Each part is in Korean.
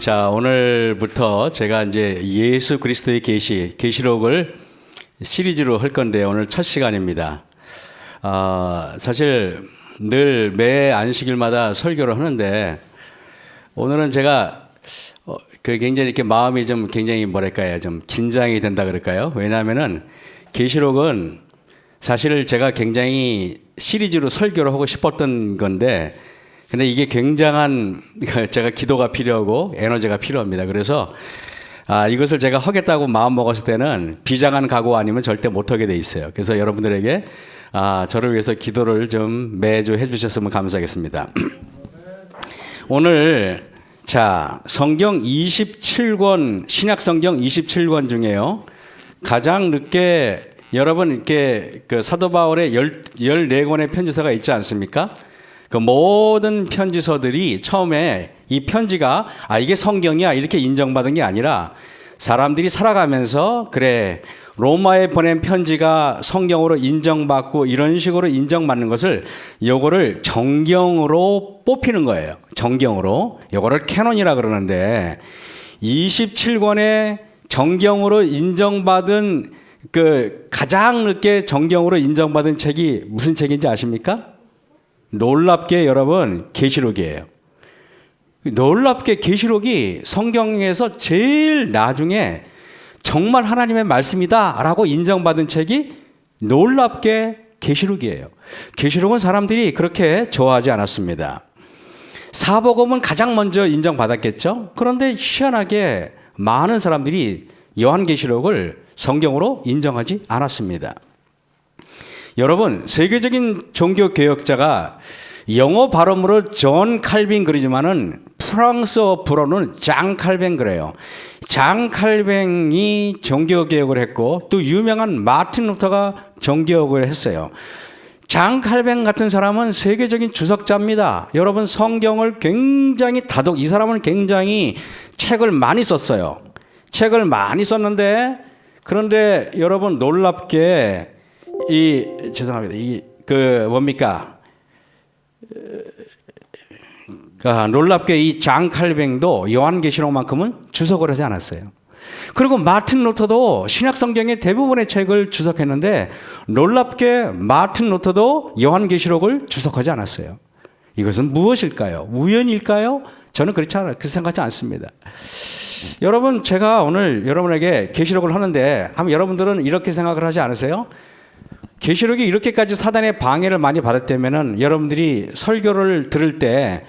자, 오늘부터 제가 이제 예수 그리스도의 계시록을 시리즈로 할 건데 오늘 첫 시간입니다. 사실 늘 매 안식일마다 설교를 하는데 오늘은 제가 굉장히 이렇게 마음이 좀 굉장히 뭐랄까요, 좀 긴장이 된다 그럴까요? 왜냐하면은 계시록은 사실 제가 굉장히 시리즈로 설교를 하고 싶었던 건데, 근데 이게 굉장한 제가 기도가 필요하고 에너지가 필요합니다. 그래서 이것을 제가 하겠다고 마음 먹었을 때는 비장한 각오 아니면 절대 못하게 돼 있어요. 그래서 여러분들에게 저를 위해서 기도를 좀 매주 해주셨으면 감사하겠습니다. 오늘 자, 성경 27권, 신약 성경 27권 중에요, 가장 늦게 여러분 이렇게 그 사도 바울의 14권의 편지서가 있지 않습니까? 그 모든 편지서들이 처음에 이 편지가 이게 성경이야 이렇게 인정받은 게 아니라 사람들이 살아가면서 그래 로마에 보낸 편지가 성경으로 인정받고 이런 식으로 인정받는 것을 요거를 정경으로 뽑히는 거예요. 정경으로. 요거를 캐논이라 그러는데 27권의 정경으로 인정받은 그 가장 늦게 정경으로 인정받은 책이 무슨 책인지 아십니까? 놀랍게 여러분 계시록이에요. 놀랍게 계시록이 성경에서 제일 나중에 정말 하나님의 말씀이다라고 인정받은 책이 놀랍게 계시록이에요. 계시록은 사람들이 그렇게 좋아하지 않았습니다. 사복음은 가장 먼저 인정받았겠죠. 그런데 희한하게 많은 사람들이 요한계시록을 성경으로 인정하지 않았습니다. 여러분, 세계적인 종교개혁자가 영어 발음으로 존 칼빈 그러지만은 프랑스어 불어는 장 칼뱅 그래요. 장 칼뱅이 종교개혁을 했고 또 유명한 마틴 루터가 종교개혁을 했어요. 장 칼뱅 같은 사람은 세계적인 주석자입니다. 여러분, 성경을 굉장히 이 사람은 굉장히 책을 많이 썼어요. 책을 많이 썼는데, 그런데 여러분 놀랍게 놀랍게 이 장 칼뱅도 요한계시록만큼은 주석을 하지 않았어요. 그리고 마틴 루터도 신약 성경의 대부분의 책을 주석했는데 놀랍게 마틴 루터도 요한계시록을 주석하지 않았어요. 이것은 무엇일까요? 우연일까요? 저는 그렇게 생각하지 않습니다. 여러분, 제가 오늘 여러분에게 계시록을 하는데 아마 여러분들은 이렇게 생각을 하지 않으세요? 계시록이 이렇게까지 사단의 방해를 많이 받았다면은 여러분들이 설교를 들을 때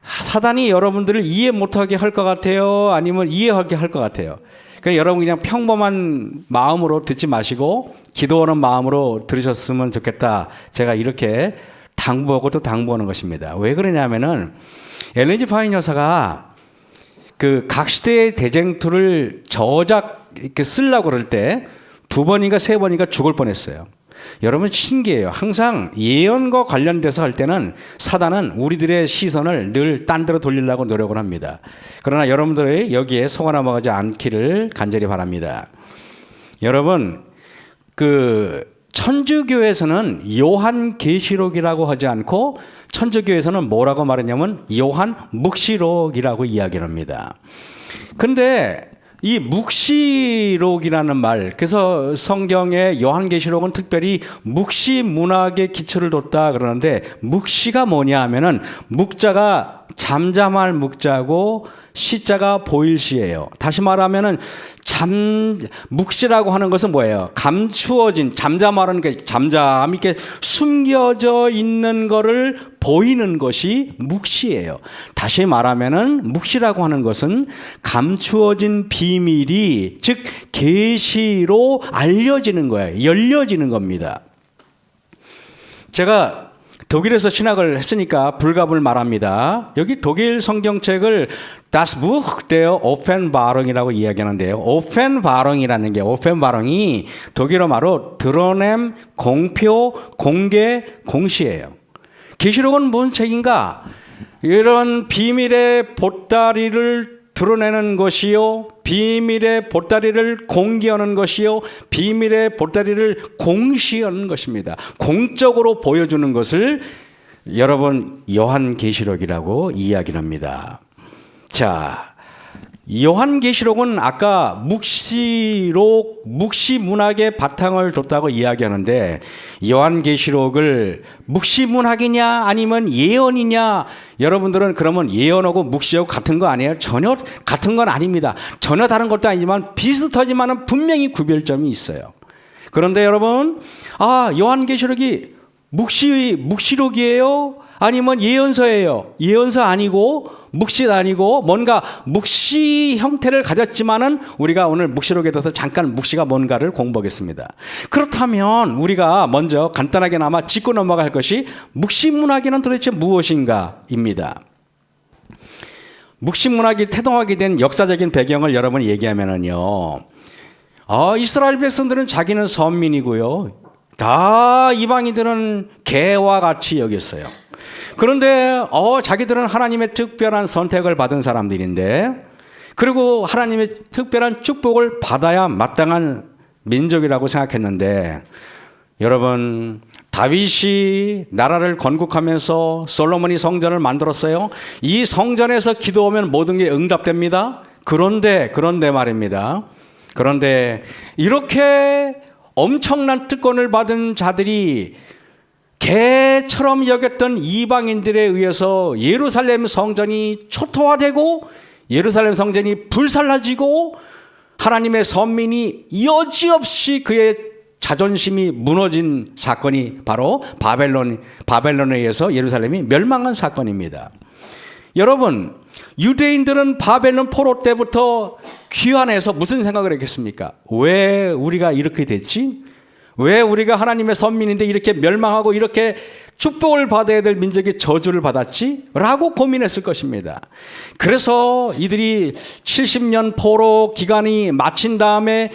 사단이 여러분들을 이해 못하게 할 것 같아요? 아니면 이해하게 할 것 같아요? 그러니까 여러분 그냥 평범한 마음으로 듣지 마시고 기도하는 마음으로 들으셨으면 좋겠다. 제가 이렇게 당부하고 또 당부하는 것입니다. 왜 그러냐면은 엘렌 G 파인 여사가 그 각 시대의 대쟁투를 이렇게 쓰려고 그럴 때 2번인가 3번인가 죽을 뻔했어요. 여러분 신기해요. 항상 예언과 관련돼서 할 때는 사단은 우리들의 시선을 늘 딴 데로 돌리려고 노력을 합니다. 그러나 여러분들이 여기에 속아 넘어가지 않기를 간절히 바랍니다. 여러분, 천주교에서는 요한계시록이라고 하지 않고 천주교에서는 뭐라고 말하냐면 요한묵시록이라고 이야기를 합니다. 근데 이 묵시록이라는 말, 그래서 성경의 요한계시록은 특별히 묵시 문학에 기초를 뒀다 그러는데, 묵시가 뭐냐 하면은 묵자가 잠잠할 묵자고 시자가 보일 시예요. 다시 말하면은 묵시라고 하는 것은 뭐예요? 감추어진, 잠잠하는 게 잠잠 이렇게 숨겨져 있는 거를 보이는 것이 묵시예요. 다시 말하면은 묵시라고 하는 것은 감추어진 비밀이 즉 계시로 알려지는 거예요. 열려지는 겁니다. 제가 독일에서 신학을 했으니까 불갑을 말합니다. 여기 독일 성경책을 Das Buch der Offenbarung이라고 이야기하는데요. 오펜바롱이라는 게, 오펜바롱이 독일어 말로 드러냄, 공표, 공개, 공시예요. 계시록은 무슨 책인가? 이런 비밀의 보따리를 드러내는 것이요, 비밀의 보따리를 공개하는 것이요, 비밀의 보따리를 공시하는 것입니다. 공적으로 보여주는 것을 여러분 요한계시록이라고 이야기를 합니다. 자, 요한계시록은 아까 묵시록, 묵시문학의 바탕을 뒀다고 이야기하는데 요한계시록을 묵시문학이냐 아니면 예언이냐, 여러분들은 그러면 예언하고 묵시하고 같은 거 아니에요? 전혀 같은 건 아닙니다. 전혀 다른 것도 아니지만 비슷하지만 분명히 구별점이 있어요. 그런데 여러분, 요한계시록이 묵시록이에요? 아니면 예언서예요? 예언서 아니고 묵시 아니고 뭔가 묵시 형태를 가졌지만은 우리가 오늘 묵시록에 대해서 잠깐 묵시가 뭔가를 공부하겠습니다. 그렇다면 우리가 먼저 간단하게나마 짚고 넘어갈 것이 묵시문학이란 도대체 무엇인가입니다. 묵시문학이 태동하게 된 역사적인 배경을 여러분 얘기하면은요, 이스라엘 백성들은 자기는 선민이고요, 다 이방인들은 개와 같이 여겼어요. 그런데 자기들은 하나님의 특별한 선택을 받은 사람들인데, 그리고 하나님의 특별한 축복을 받아야 마땅한 민족이라고 생각했는데, 여러분, 다윗이 나라를 건국하면서 솔로몬이 성전을 만들었어요. 이 성전에서 기도하면 모든 게 응답됩니다. 그런데 말입니다. 그런데 이렇게 엄청난 특권을 받은 자들이 개처럼 여겼던 이방인들에 의해서 예루살렘 성전이 초토화되고 예루살렘 성전이 불살라지고 하나님의 선민이 여지없이 그의 자존심이 무너진 사건이 바로 바벨론에 의해서 예루살렘이 멸망한 사건입니다. 여러분, 유대인들은 바벨론 포로 때부터 귀환해서 무슨 생각을 했겠습니까? 왜 우리가 이렇게 됐지? 왜 우리가 하나님의 선민인데 이렇게 멸망하고 이렇게 축복을 받아야 될 민족이 저주를 받았지? 라고 고민했을 것입니다. 그래서 이들이 70년 포로 기간이 마친 다음에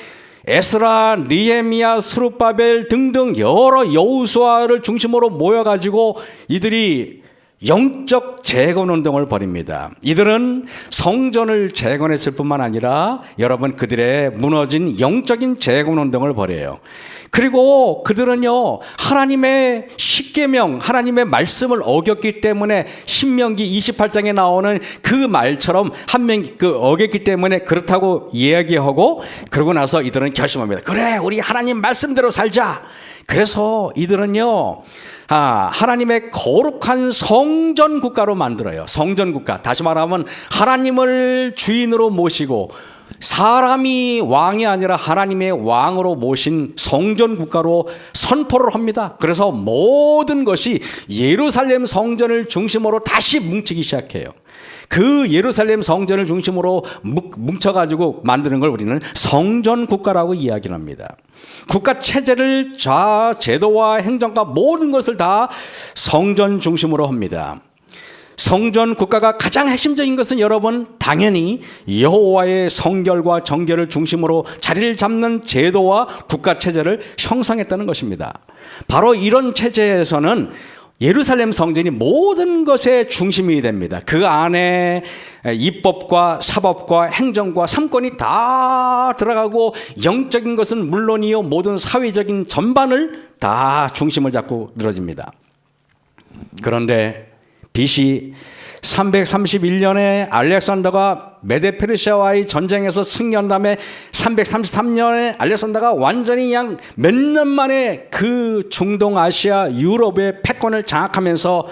에스라, 느헤미야, 스룹바벨 등등 여러 여호수아를 중심으로 모여가지고 이들이 영적 재건 운동을 벌입니다. 이들은 성전을 재건했을 뿐만 아니라 여러분, 그들의 무너진 영적인 재건 운동을 벌여요. 그리고 그들은요, 하나님의 십계명, 하나님의 말씀을 어겼기 때문에 신명기 28장에 나오는 그 말처럼 어겼기 때문에 그렇다고 이야기하고, 그러고 나서 이들은 결심합니다. 그래, 우리 하나님 말씀대로 살자. 그래서 이들은요, 하나님의 거룩한 성전 국가로 만들어요. 성전 국가. 다시 말하면 하나님을 주인으로 모시고 사람이 왕이 아니라 하나님의 왕으로 모신 성전 국가로 선포를 합니다. 그래서 모든 것이 예루살렘 성전을 중심으로 다시 뭉치기 시작해요. 그 예루살렘 성전을 중심으로 뭉쳐가지고 만드는 걸 우리는 성전 국가라고 이야기를 합니다. 국가 체제를 제도와 행정과 모든 것을 다 성전 중심으로 합니다. 성전 국가가 가장 핵심적인 것은 여러분, 당연히 여호와의 성결과 정결을 중심으로 자리를 잡는 제도와 국가 체제를 형성했다는 것입니다. 바로 이런 체제에서는 예루살렘 성전이 모든 것의 중심이 됩니다. 그 안에 입법과 사법과 행정과 삼권이 다 들어가고 영적인 것은 물론이요, 모든 사회적인 전반을 다 중심을 잡고 늘어집니다. 그런데 BC 331년에 알렉산더가 메데페르시아와의 전쟁에서 승리한 다음에 333년에 알렉산더가 완전히 양 몇 년 만에 그 중동 아시아 유럽의 패권을 장악하면서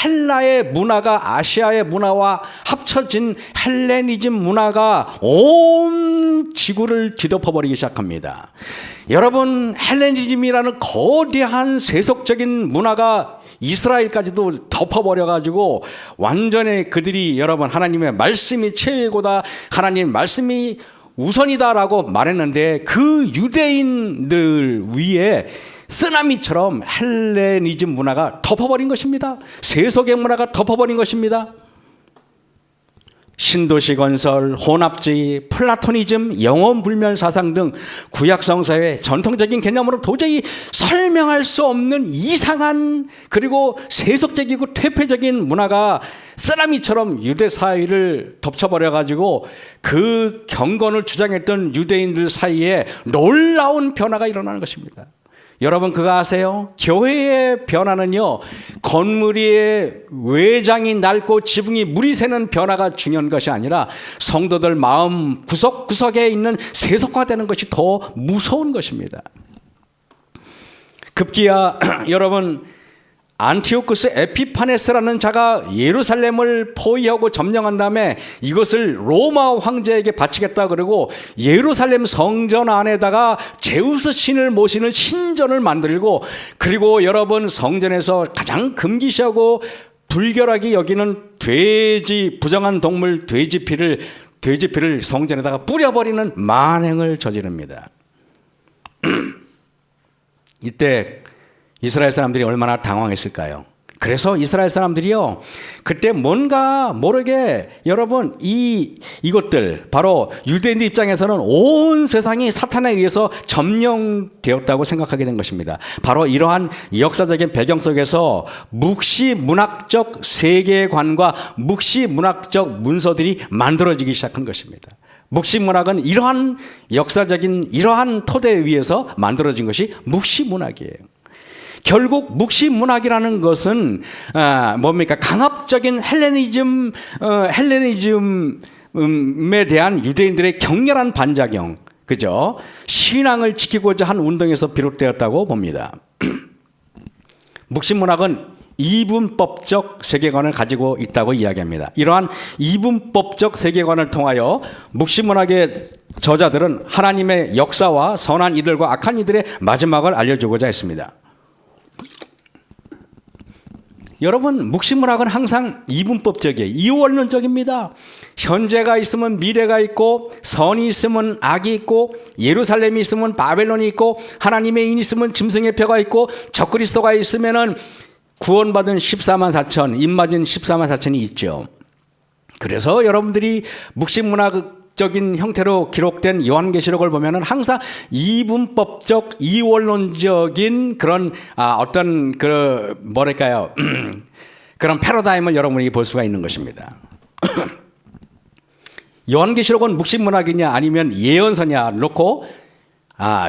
헬라의 문화가 아시아의 문화와 합쳐진 헬레니즘 문화가 온 지구를 뒤덮어버리기 시작합니다. 여러분, 헬레니즘이라는 거대한 세속적인 문화가 이스라엘까지도 덮어버려가지고 완전히 그들이 여러분, 하나님의 말씀이 최고다, 하나님 말씀이 우선이다라고 말했는데 그 유대인들 위에 쓰나미처럼 헬레니즘 문화가 덮어버린 것입니다. 세속의 문화가 덮어버린 것입니다. 신도시 건설, 혼합주의, 플라토니즘, 영원불멸 사상 등 구약 성서의 전통적인 개념으로 도저히 설명할 수 없는 이상한, 그리고 세속적이고 퇴폐적인 문화가 쓰나미처럼 유대 사회를 덮쳐버려가지고 그 경건을 주장했던 유대인들 사이에 놀라운 변화가 일어나는 것입니다. 여러분 그거 아세요? 교회의 변화는요, 건물의 외장이 낡고 지붕이 물이 새는 변화가 중요한 것이 아니라 성도들 마음 구석구석에 있는 세속화되는 것이 더 무서운 것입니다. 급기야 여러분, 안티오쿠스 에피파네스라는 자가 예루살렘을 포위하고 점령한 다음에 이것을 로마 황제에게 바치겠다 그러고 예루살렘 성전 안에다가 제우스 신을 모시는 신전을 만들고, 그리고 여러분 성전에서 가장 금기시하고 불결하게 여기는 돼지, 부정한 동물 돼지피를 성전에다가 뿌려버리는 만행을 저지릅니다. 이때 이스라엘 사람들이 얼마나 당황했을까요? 그래서 이스라엘 사람들이요, 그때 뭔가 모르게 여러분 이것들 바로 유대인들 입장에서는 온 세상이 사탄에 의해서 점령되었다고 생각하게 된 것입니다. 바로 이러한 역사적인 배경 속에서 묵시문학적 세계관과 묵시문학적 문서들이 만들어지기 시작한 것입니다. 묵시문학은 이러한 역사적인 이러한 토대 위에서 만들어진 것이 묵시문학이에요. 결국 묵시문학이라는 것은 뭡니까? 강압적인 헬레니즘에 대한 유대인들의 격렬한 반작용, 그죠? 신앙을 지키고자 한 운동에서 비롯되었다고 봅니다. 묵시문학은 이분법적 세계관을 가지고 있다고 이야기합니다. 이러한 이분법적 세계관을 통하여 묵시문학의 저자들은 하나님의 역사와 선한 이들과 악한 이들의 마지막을 알려주고자 했습니다. 여러분, 묵시문학은 항상 이분법적이에요. 이원론적입니다. 현재가 있으면 미래가 있고, 선이 있으면 악이 있고, 예루살렘이 있으면 바벨론이 있고, 하나님의 인이 있으면 짐승의 표가 있고, 적그리스도가 있으면은 구원받은 14만 4천, 입맞은 14만 4천이 있죠. 그래서 여러분들이 묵시문학적인 형태로 기록된 요한계시록을 보면은 항상 이분법적, 이원론적인 그런 어떤 뭐랄까요, 그런 패러다임을 여러분이 볼 수가 있는 것입니다. 요한계시록은 묵시문학이냐 아니면 예언서냐 놓고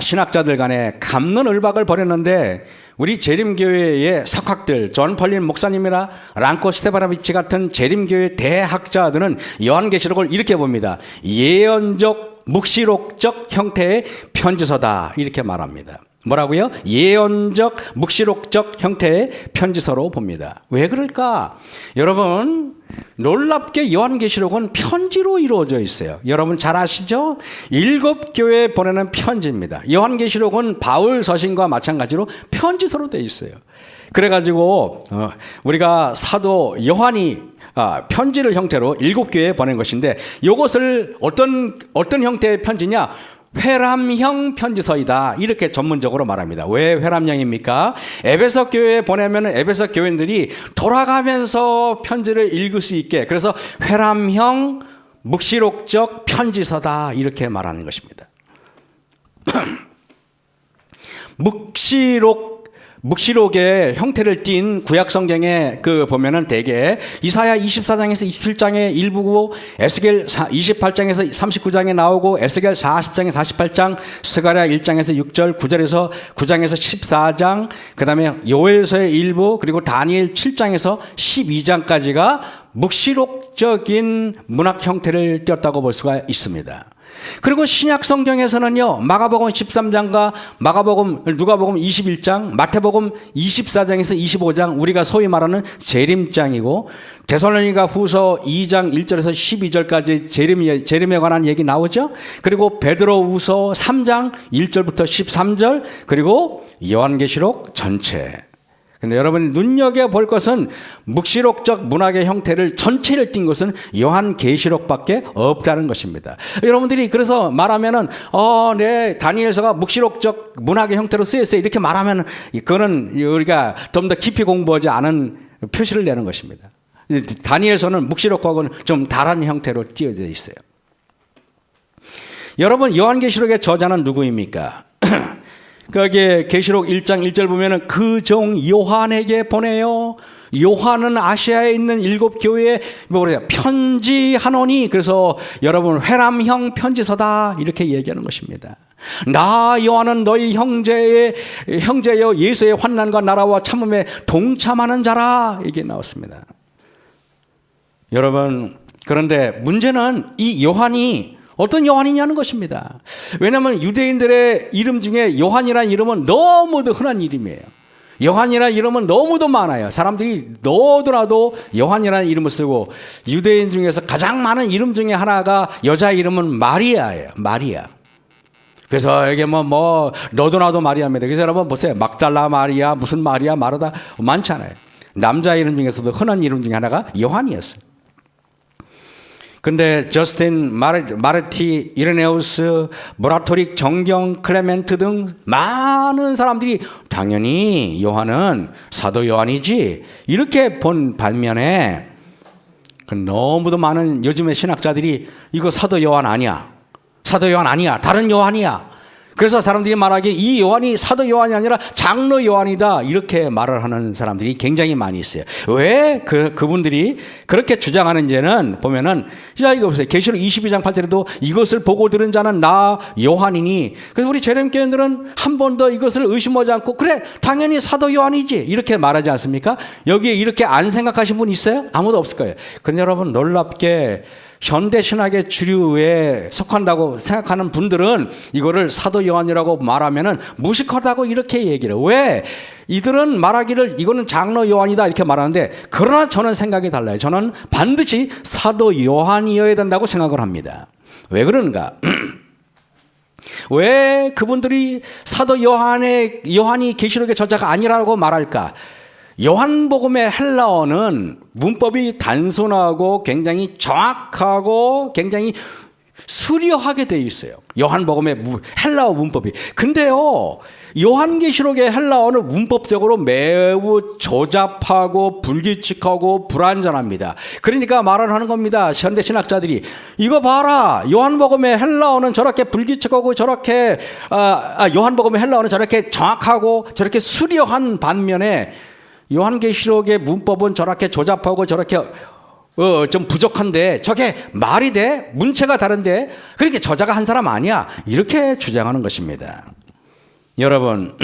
신학자들 간에 갑론을박을 벌였는데, 우리 재림교회의 석학들, 존 펄린 목사님이나 랑코 스테바나비치 같은 재림교회 대학자들은 요한계시록을 이렇게 봅니다. 예언적, 묵시록적 형태의 편지서다, 이렇게 말합니다. 뭐라고요? 예언적, 묵시록적 형태의 편지서로 봅니다. 왜 그럴까? 여러분, 놀랍게 요한계시록은 편지로 이루어져 있어요. 여러분 잘 아시죠? 7교회에 보내는 편지입니다. 요한계시록은 바울 서신과 마찬가지로 편지서로 되어 있어요. 그래가지고 우리가 사도 요한이 편지를 형태로 7교회에 보낸 것인데, 이것을 어떤 형태의 편지냐? 회람형 편지서이다, 이렇게 전문적으로 말합니다. 왜 회람형입니까? 에베소 교회에 보내면 에베소 교인들이 돌아가면서 편지를 읽을 수 있게, 그래서 회람형 묵시록적 편지서다, 이렇게 말하는 것입니다. 묵시록의 형태를 띈 구약 성경에 보면은 대개 이사야 24장에서 27장의 일부고, 에스겔 28장에서 39장에 나오고, 에스겔 40장에 48장, 스가랴 1장에서 6절, 9절에서 9장에서 14장, 그다음에 요엘서의 일부, 그리고 다니엘 7장에서 12장까지가 묵시록적인 문학 형태를 띄었다고 볼 수가 있습니다. 그리고 신약 성경에서는요, 마가복음 13장과 누가복음 21장, 마태복음 24장에서 25장, 우리가 소위 말하는 재림장이고, 데살로니가 후서 2장 1절에서 12절까지 재림에 관한 얘기 나오죠. 그리고 베드로후서 3장 1절부터 13절, 그리고 요한계시록 전체. 근데 여러분이 눈여겨볼 것은 묵시록적 문학의 형태를 전체를 띈 것은 요한계시록밖에 없다는 것입니다. 여러분들이 그래서 말하면은 네, 다니엘서가 묵시록적 문학의 형태로 쓰였어요, 이렇게 말하면 그거는 우리가 좀 더 깊이 공부하지 않은 표시를 내는 것입니다. 다니엘서는 묵시록과는 좀 다른 형태로 띄어져 있어요. 여러분, 요한계시록의 저자는 누구입니까? 거기에 계시록 1장 1절 보면은 그 종 요한에게 보내요. 요한은 아시아에 있는 7교회에 편지하노니, 그래서 여러분 회람형 편지서다, 이렇게 얘기하는 것입니다. 나 요한은 너희 형제여 예수의 환난과 나라와 참음에 동참하는 자라. 이게 나왔습니다. 여러분, 그런데 문제는 이 요한이 어떤 요한이냐는 것입니다. 왜냐하면 유대인들의 이름 중에 요한이라는 이름은 너무도 흔한 이름이에요. 요한이라는 이름은 너무도 많아요. 사람들이 너도나도 요한이라는 이름을 쓰고, 유대인 중에서 가장 많은 이름 중에 하나가 여자 이름은 마리아예요. 마리아. 그래서 이게 너도나도 마리아입니다. 그래서 여러분 보세요. 막달라 마리아, 무슨 마리아, 마르다 많잖아요. 남자 이름 중에서도 흔한 이름 중에 하나가 요한이었어요. 근데 저스틴, 마르티, 이레네우스, 모라토릭, 정경, 클레멘트 등 많은 사람들이 당연히 요한은 사도 요한이지 이렇게 본 반면에 너무도 많은 요즘의 신학자들이 이거 사도 요한 아니야. 사도 요한 아니야. 다른 요한이야. 그래서 사람들이 말하기에 이 요한이 사도 요한이 아니라 장로 요한이다. 이렇게 말을 하는 사람들이 굉장히 많이 있어요. 왜 그분들이 그렇게 주장하는지는 보면은, 자, 이거 보세요. 계시록 22장 8절에도 이것을 보고 들은 자는 나 요한이니. 그래서 우리 재림교인들은 한 번 더 이것을 의심하지 않고, 그래, 당연히 사도 요한이지. 이렇게 말하지 않습니까? 여기에 이렇게 안 생각하신 분 있어요? 아무도 없을 거예요. 근데 여러분, 놀랍게 현대신학의 주류에 속한다고 생각하는 분들은 이거를 사도 요한이라고 말하면은 무식하다고 이렇게 얘기를 해요. 왜? 이들은 말하기를 이거는 장로 요한이다 이렇게 말하는데, 그러나 저는 생각이 달라요. 저는 반드시 사도 요한이어야 된다고 생각을 합니다. 왜 그런가? 왜 그분들이 사도 요한이 계시록의 저자가 아니라고 말할까? 요한복음의 헬라어는 문법이 단순하고 굉장히 정확하고 굉장히 수려하게 되어 있어요. 요한복음의 헬라어 문법이. 근데요, 요한계시록의 헬라어는 문법적으로 매우 조잡하고 불규칙하고 불완전합니다. 그러니까 말을 하는 겁니다. 현대신학자들이. 이거 봐라. 요한복음의 헬라어는 저렇게 불규칙하고 저렇게 요한복음의 헬라어는 저렇게 정확하고 저렇게 수려한 반면에 요한계시록의 문법은 저렇게 조잡하고 저렇게 좀 부족한데 저게 말이 돼? 문체가 다른데 그렇게 저자가 한 사람 아니야? 이렇게 주장하는 것입니다. 여러분,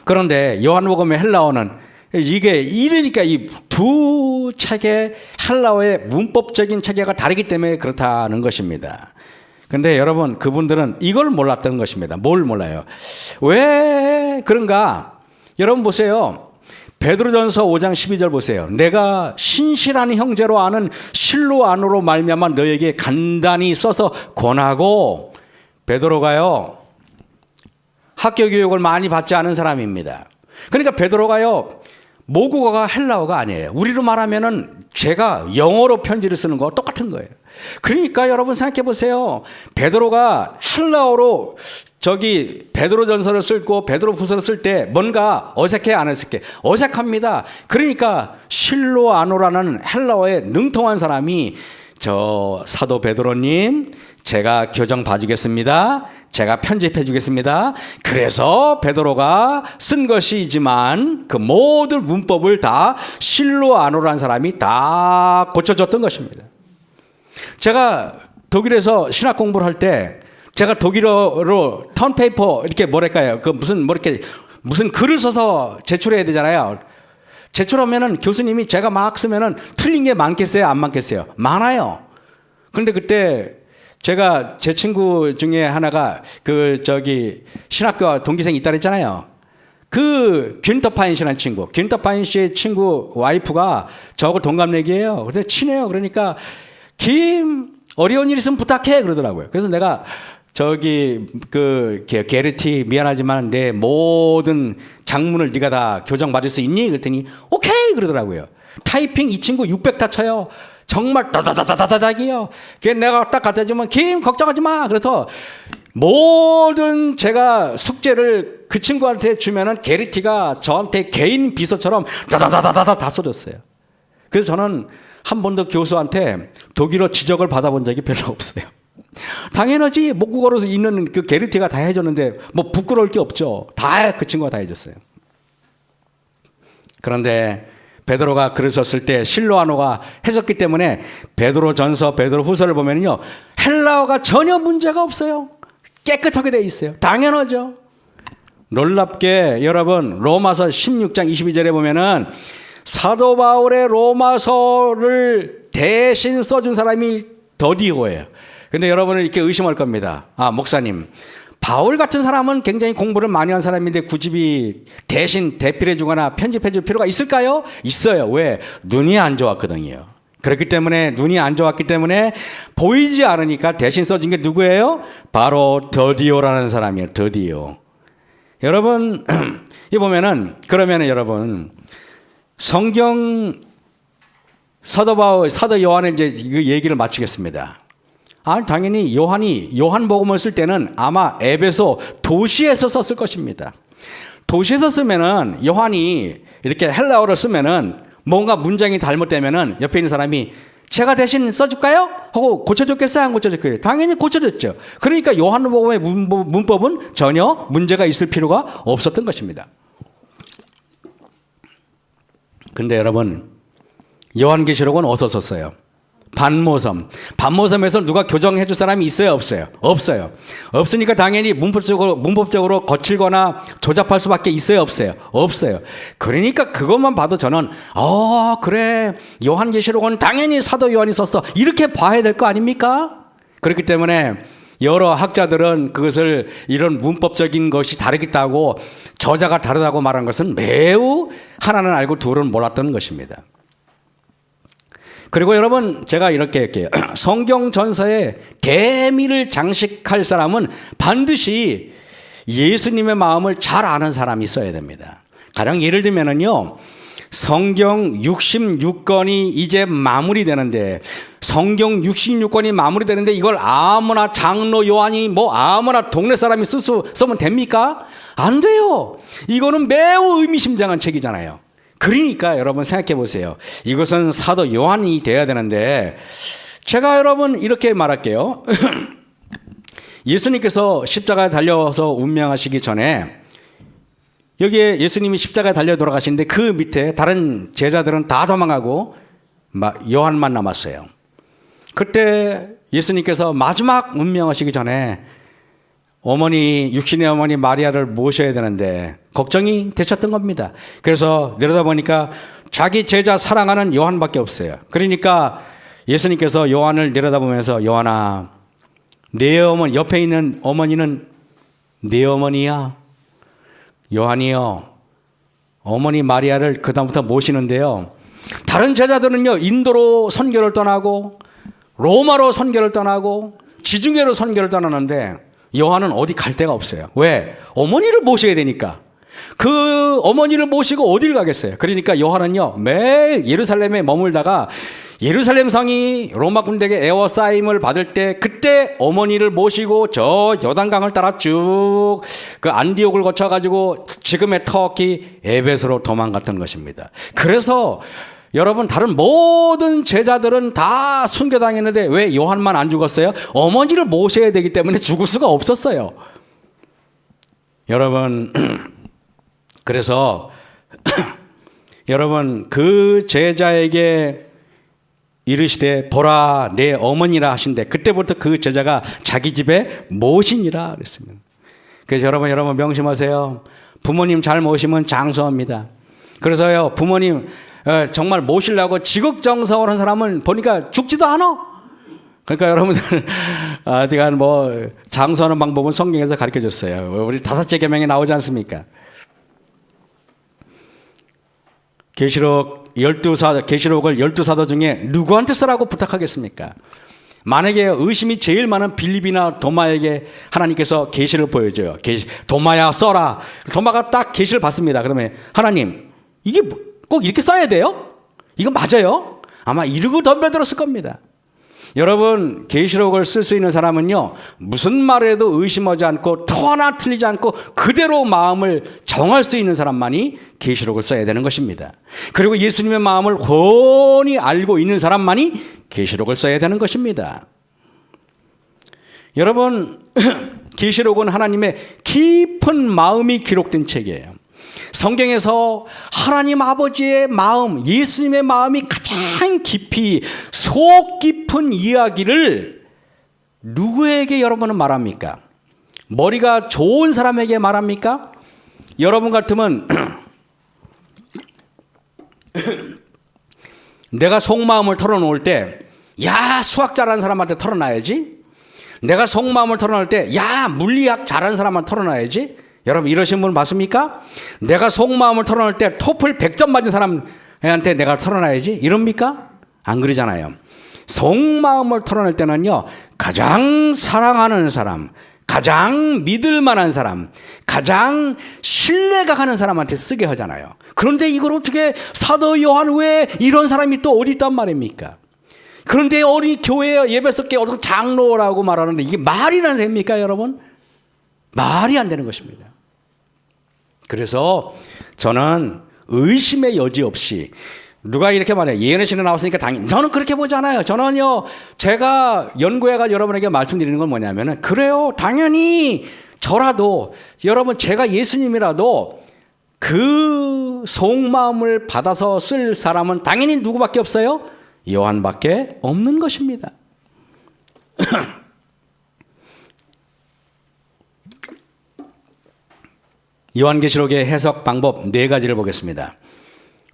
그런데 요한복음의 헬라어는 이게 이러니까 이 두 책의 헬라어의 문법적인 체계가 다르기 때문에 그렇다는 것입니다. 그런데 여러분, 그분들은 이걸 몰랐던 것입니다. 뭘 몰라요? 왜 그런가? 여러분 보세요. 베드로전서 5장 12절 보세요. 내가 신실한 형제로 아는 실로 안으로 말미암아 너에게 간단히 써서 권하고. 베드로가요, 학교 교육을 많이 받지 않은 사람입니다. 그러니까 베드로가요, 모국어가 헬라어가 아니에요. 우리로 말하면은 제가 영어로 편지를 쓰는 거 똑같은 거예요. 그러니까 여러분 생각해 보세요. 베드로가 헬라어로 베드로전서를 쓰고 베드로후서를 쓸 때 뭔가 어색해 안 어색해? 어색합니다. 그러니까 실로아노라는 헬라어에 능통한 사람이 저 사도 베드로님, 제가 교정 봐주겠습니다. 제가 편집해 주겠습니다. 그래서 베드로가 쓴 것이지만 그 모든 문법을 다 실로아노라는 사람이 다 고쳐줬던 것입니다. 제가 독일에서 신학 공부를 할 때 제가 독일어로 턴페이퍼 이렇게 뭐랄까요? 무슨 글을 써서 제출해야 되잖아요. 제출하면은 교수님이 제가 막 쓰면은 틀린 게 많겠어요? 안 많겠어요? 많아요. 그런데 그때 제가 제 친구 중에 하나가 신학교 동기생이 있다 그랬잖아요. 그 균터 파인 씨라는 친구, 균터 파인 씨의 친구 와이프가 저하고 동갑내기예요. 근데 친해요. 그러니까 어려운 일 있으면 부탁해 그러더라고요. 그래서 내가 게르티 미안하지만 내 모든 작문을 네가 다 교정 받을 수 있니? 그랬더니 오케이 그러더라고요. 타이핑 이 친구 600다 쳐요. 정말 다다다다다닥이요. 그래서 내가 딱 갖다 주면 걱정하지 마. 그래서 모든 제가 숙제를 그 친구한테 주면은 게르티가 저한테 개인 비서처럼 다다다다다 다 써줬어요. 그래서 저는 한 번도 교수한테 독일어 지적을 받아본 적이 별로 없어요. 당연하지. 모국어로 있는 그 게르티가 다 해줬는데 뭐 부끄러울 게 없죠. 다 그 친구가 다 해줬어요. 그런데 베드로가 글을 썼을 때 실로아노가 해줬기 때문에 베드로전서, 베드로후서를 보면요, 헬라어가 전혀 문제가 없어요. 깨끗하게 돼 있어요. 당연하죠. 놀랍게 여러분 로마서 16장 22절에 보면은 사도 바울의 로마서를 대신 써준 사람이 더디오예요. 근데 여러분은 이렇게 의심할 겁니다. 아, 목사님, 바울 같은 사람은 굉장히 공부를 많이 한 사람인데 굳이 대신 대필해 주거나 편집해 줄 필요가 있을까요? 있어요. 왜? 눈이 안 좋았거든요. 그렇기 때문에 눈이 안 좋았기 때문에 보이지 않으니까 대신 써준 게 누구예요? 바로 더디오라는 사람이에요. 더디오. 여러분, 이 보면은 그러면은 여러분 성경 사도 요한의 이제 그 얘기를 마치겠습니다. 아, 당연히 요한복음을 쓸 때는 아마 에베소 도시에서 썼을 것입니다. 도시에서 쓰면은 요한이 이렇게 헬라어를 쓰면은 뭔가 문장이 잘못되면은 옆에 있는 사람이 제가 대신 써줄까요? 하고 고쳐줬겠어요? 안 고쳐줬겠어요? 당연히 고쳐줬죠. 그러니까 요한복음의 문법은 전혀 문제가 있을 필요가 없었던 것입니다. 근데 여러분, 요한계시록은 어디서 썼어요? 반모섬에서 누가 교정해 줄 사람이 있어요? 없어요? 없어요. 없으니까 당연히 문법적으로 거칠거나 조잡할 수밖에 있어요? 없어요? 없어요. 그러니까 그것만 봐도 저는 그래, 요한계시록은 당연히 사도 요한이 썼어, 이렇게 봐야 될 거 아닙니까? 그렇기 때문에 여러 학자들은 그것을 이런 문법적인 것이 다르겠다고, 저자가 다르다고 말한 것은 매우 하나는 알고 둘은 몰랐던 것입니다. 그리고 여러분, 제가 이렇게 할게요. 성경 전서에 대미를 장식할 사람은 반드시 예수님의 마음을 잘 아는 사람이 있어야 됩니다. 가령 예를 들면은요, 성경 66권이 이제 마무리되는데, 성경 66권이 마무리되는데 이걸 아무나 장로 요한이 아무나 동네 사람이 쓰면 됩니까? 안 돼요. 이거는 매우 의미심장한 책이잖아요. 그러니까 여러분 생각해 보세요. 이것은 사도 요한이 돼야 되는데, 제가 여러분 이렇게 말할게요. 예수님께서 십자가에 달려서 운명하시기 전에 여기에 예수님이 십자가에 달려 돌아가시는데 그 밑에 다른 제자들은 다 도망가고 요한만 남았어요. 그때 예수님께서 마지막 운명하시기 전에 육신의 어머니 마리아를 모셔야 되는데 걱정이 되셨던 겁니다. 그래서 내려다보니까 자기 제자 사랑하는 요한밖에 없어요. 그러니까 예수님께서 요한을 내려다보면서, 요한아, 내 어머니, 옆에 있는 어머니는 내 어머니야. 요한이요, 어머니 마리아를 그다음부터 모시는데요, 다른 제자들은요 인도로 선교를 떠나고 로마로 선교를 떠나고 지중해로 선교를 떠나는데 요한은 어디 갈 데가 없어요. 왜? 어머니를 모셔야 되니까. 그 어머니를 모시고 어딜 가겠어요? 그러니까 요한은요 매일 예루살렘에 머물다가 예루살렘 성이 로마 군대에게 에워싸임을 받을 때 그때 어머니를 모시고 저 요단강을 따라 쭉 그 안디옥을 거쳐가지고 지금의 터키 에베소로 도망갔던 것입니다. 그래서 여러분, 다른 모든 제자들은 다 순교당했는데 왜 요한만 안 죽었어요? 어머니를 모셔야 되기 때문에 죽을 수가 없었어요. 여러분, 그래서 여러분, 그 제자에게 이르시되 보라 내 어머니라 하신데 그때부터 그 제자가 자기 집에 모시니라 그랬습니다. 그래서 여러분 명심하세요. 부모님 잘 모시면 장수합니다. 그래서요, 부모님 정말 모시려고 지극정성을 한 사람은 보니까 죽지도 않아. 그러니까 여러분들 어디간 장수하는 방법은 성경에서 가르쳐 줬어요. 우리 5째 계명에 나오지 않습니까? 계시록을 12사도 중에 누구한테 쓰라고 부탁하겠습니까? 만약에 의심이 제일 많은 빌립이나 도마에게 하나님께서 계시를 보여줘요. 도마야 써라. 도마가 딱 계시를 받습니다. 그러면 하나님, 이게 꼭 이렇게 써야 돼요? 이거 맞아요? 아마 이러고 덤벼들었을 겁니다. 여러분, 계시록을 쓸 수 있는 사람은요, 무슨 말을 해도 의심하지 않고 터 하나 틀리지 않고 그대로 마음을 정할 수 있는 사람만이 계시록을 써야 되는 것입니다. 그리고 예수님의 마음을 훤히 알고 있는 사람만이 계시록을 써야 되는 것입니다. 여러분, 계시록은 하나님의 깊은 마음이 기록된 책이에요. 성경에서 하나님 아버지의 마음, 예수님의 마음이 가장 깊이 속 깊은 이야기를 누구에게 여러분은 말합니까? 머리가 좋은 사람에게 말합니까? 여러분 같으면 내가 속마음을 털어놓을 때, 야, 수학 잘하는 사람한테 털어놔야지. 내가 속마음을 털어놓을 때, 야, 물리학 잘하는 사람한테 털어놔야지. 여러분 이러신 분 맞습니까? 내가 속마음을 털어놓을 때 토플 100점 맞은 사람한테 내가 털어놔야지. 이럽니까? 안 그러잖아요. 속마음을 털어낼 때는요, 가장 사랑하는 사람, 가장 믿을 만한 사람, 가장 신뢰가 가는 사람한테 쓰게 하잖아요. 그런데 이걸 어떻게 사도 요한 왜 이런 사람이 또 어디 있단 말입니까? 그런데 어린 교회 예배석계 어떤 장로라고 말하는데 이게 말이나 됩니까, 여러분? 말이 안 되는 것입니다. 그래서 저는 의심의 여지 없이, 누가 이렇게 말해요. 예언의 신에 나왔으니까 당연히. 저는 그렇게 보지 않아요. 저는요, 제가 연구해가지고 여러분에게 말씀드리는 건 뭐냐면은, 그래요, 당연히 저라도, 여러분 제가 예수님이라도 그 속마음을 받아서 쓸 사람은 당연히 누구밖에 없어요? 요한밖에 없는 것입니다. 요한계시록의 해석 방법 4가지를 보겠습니다.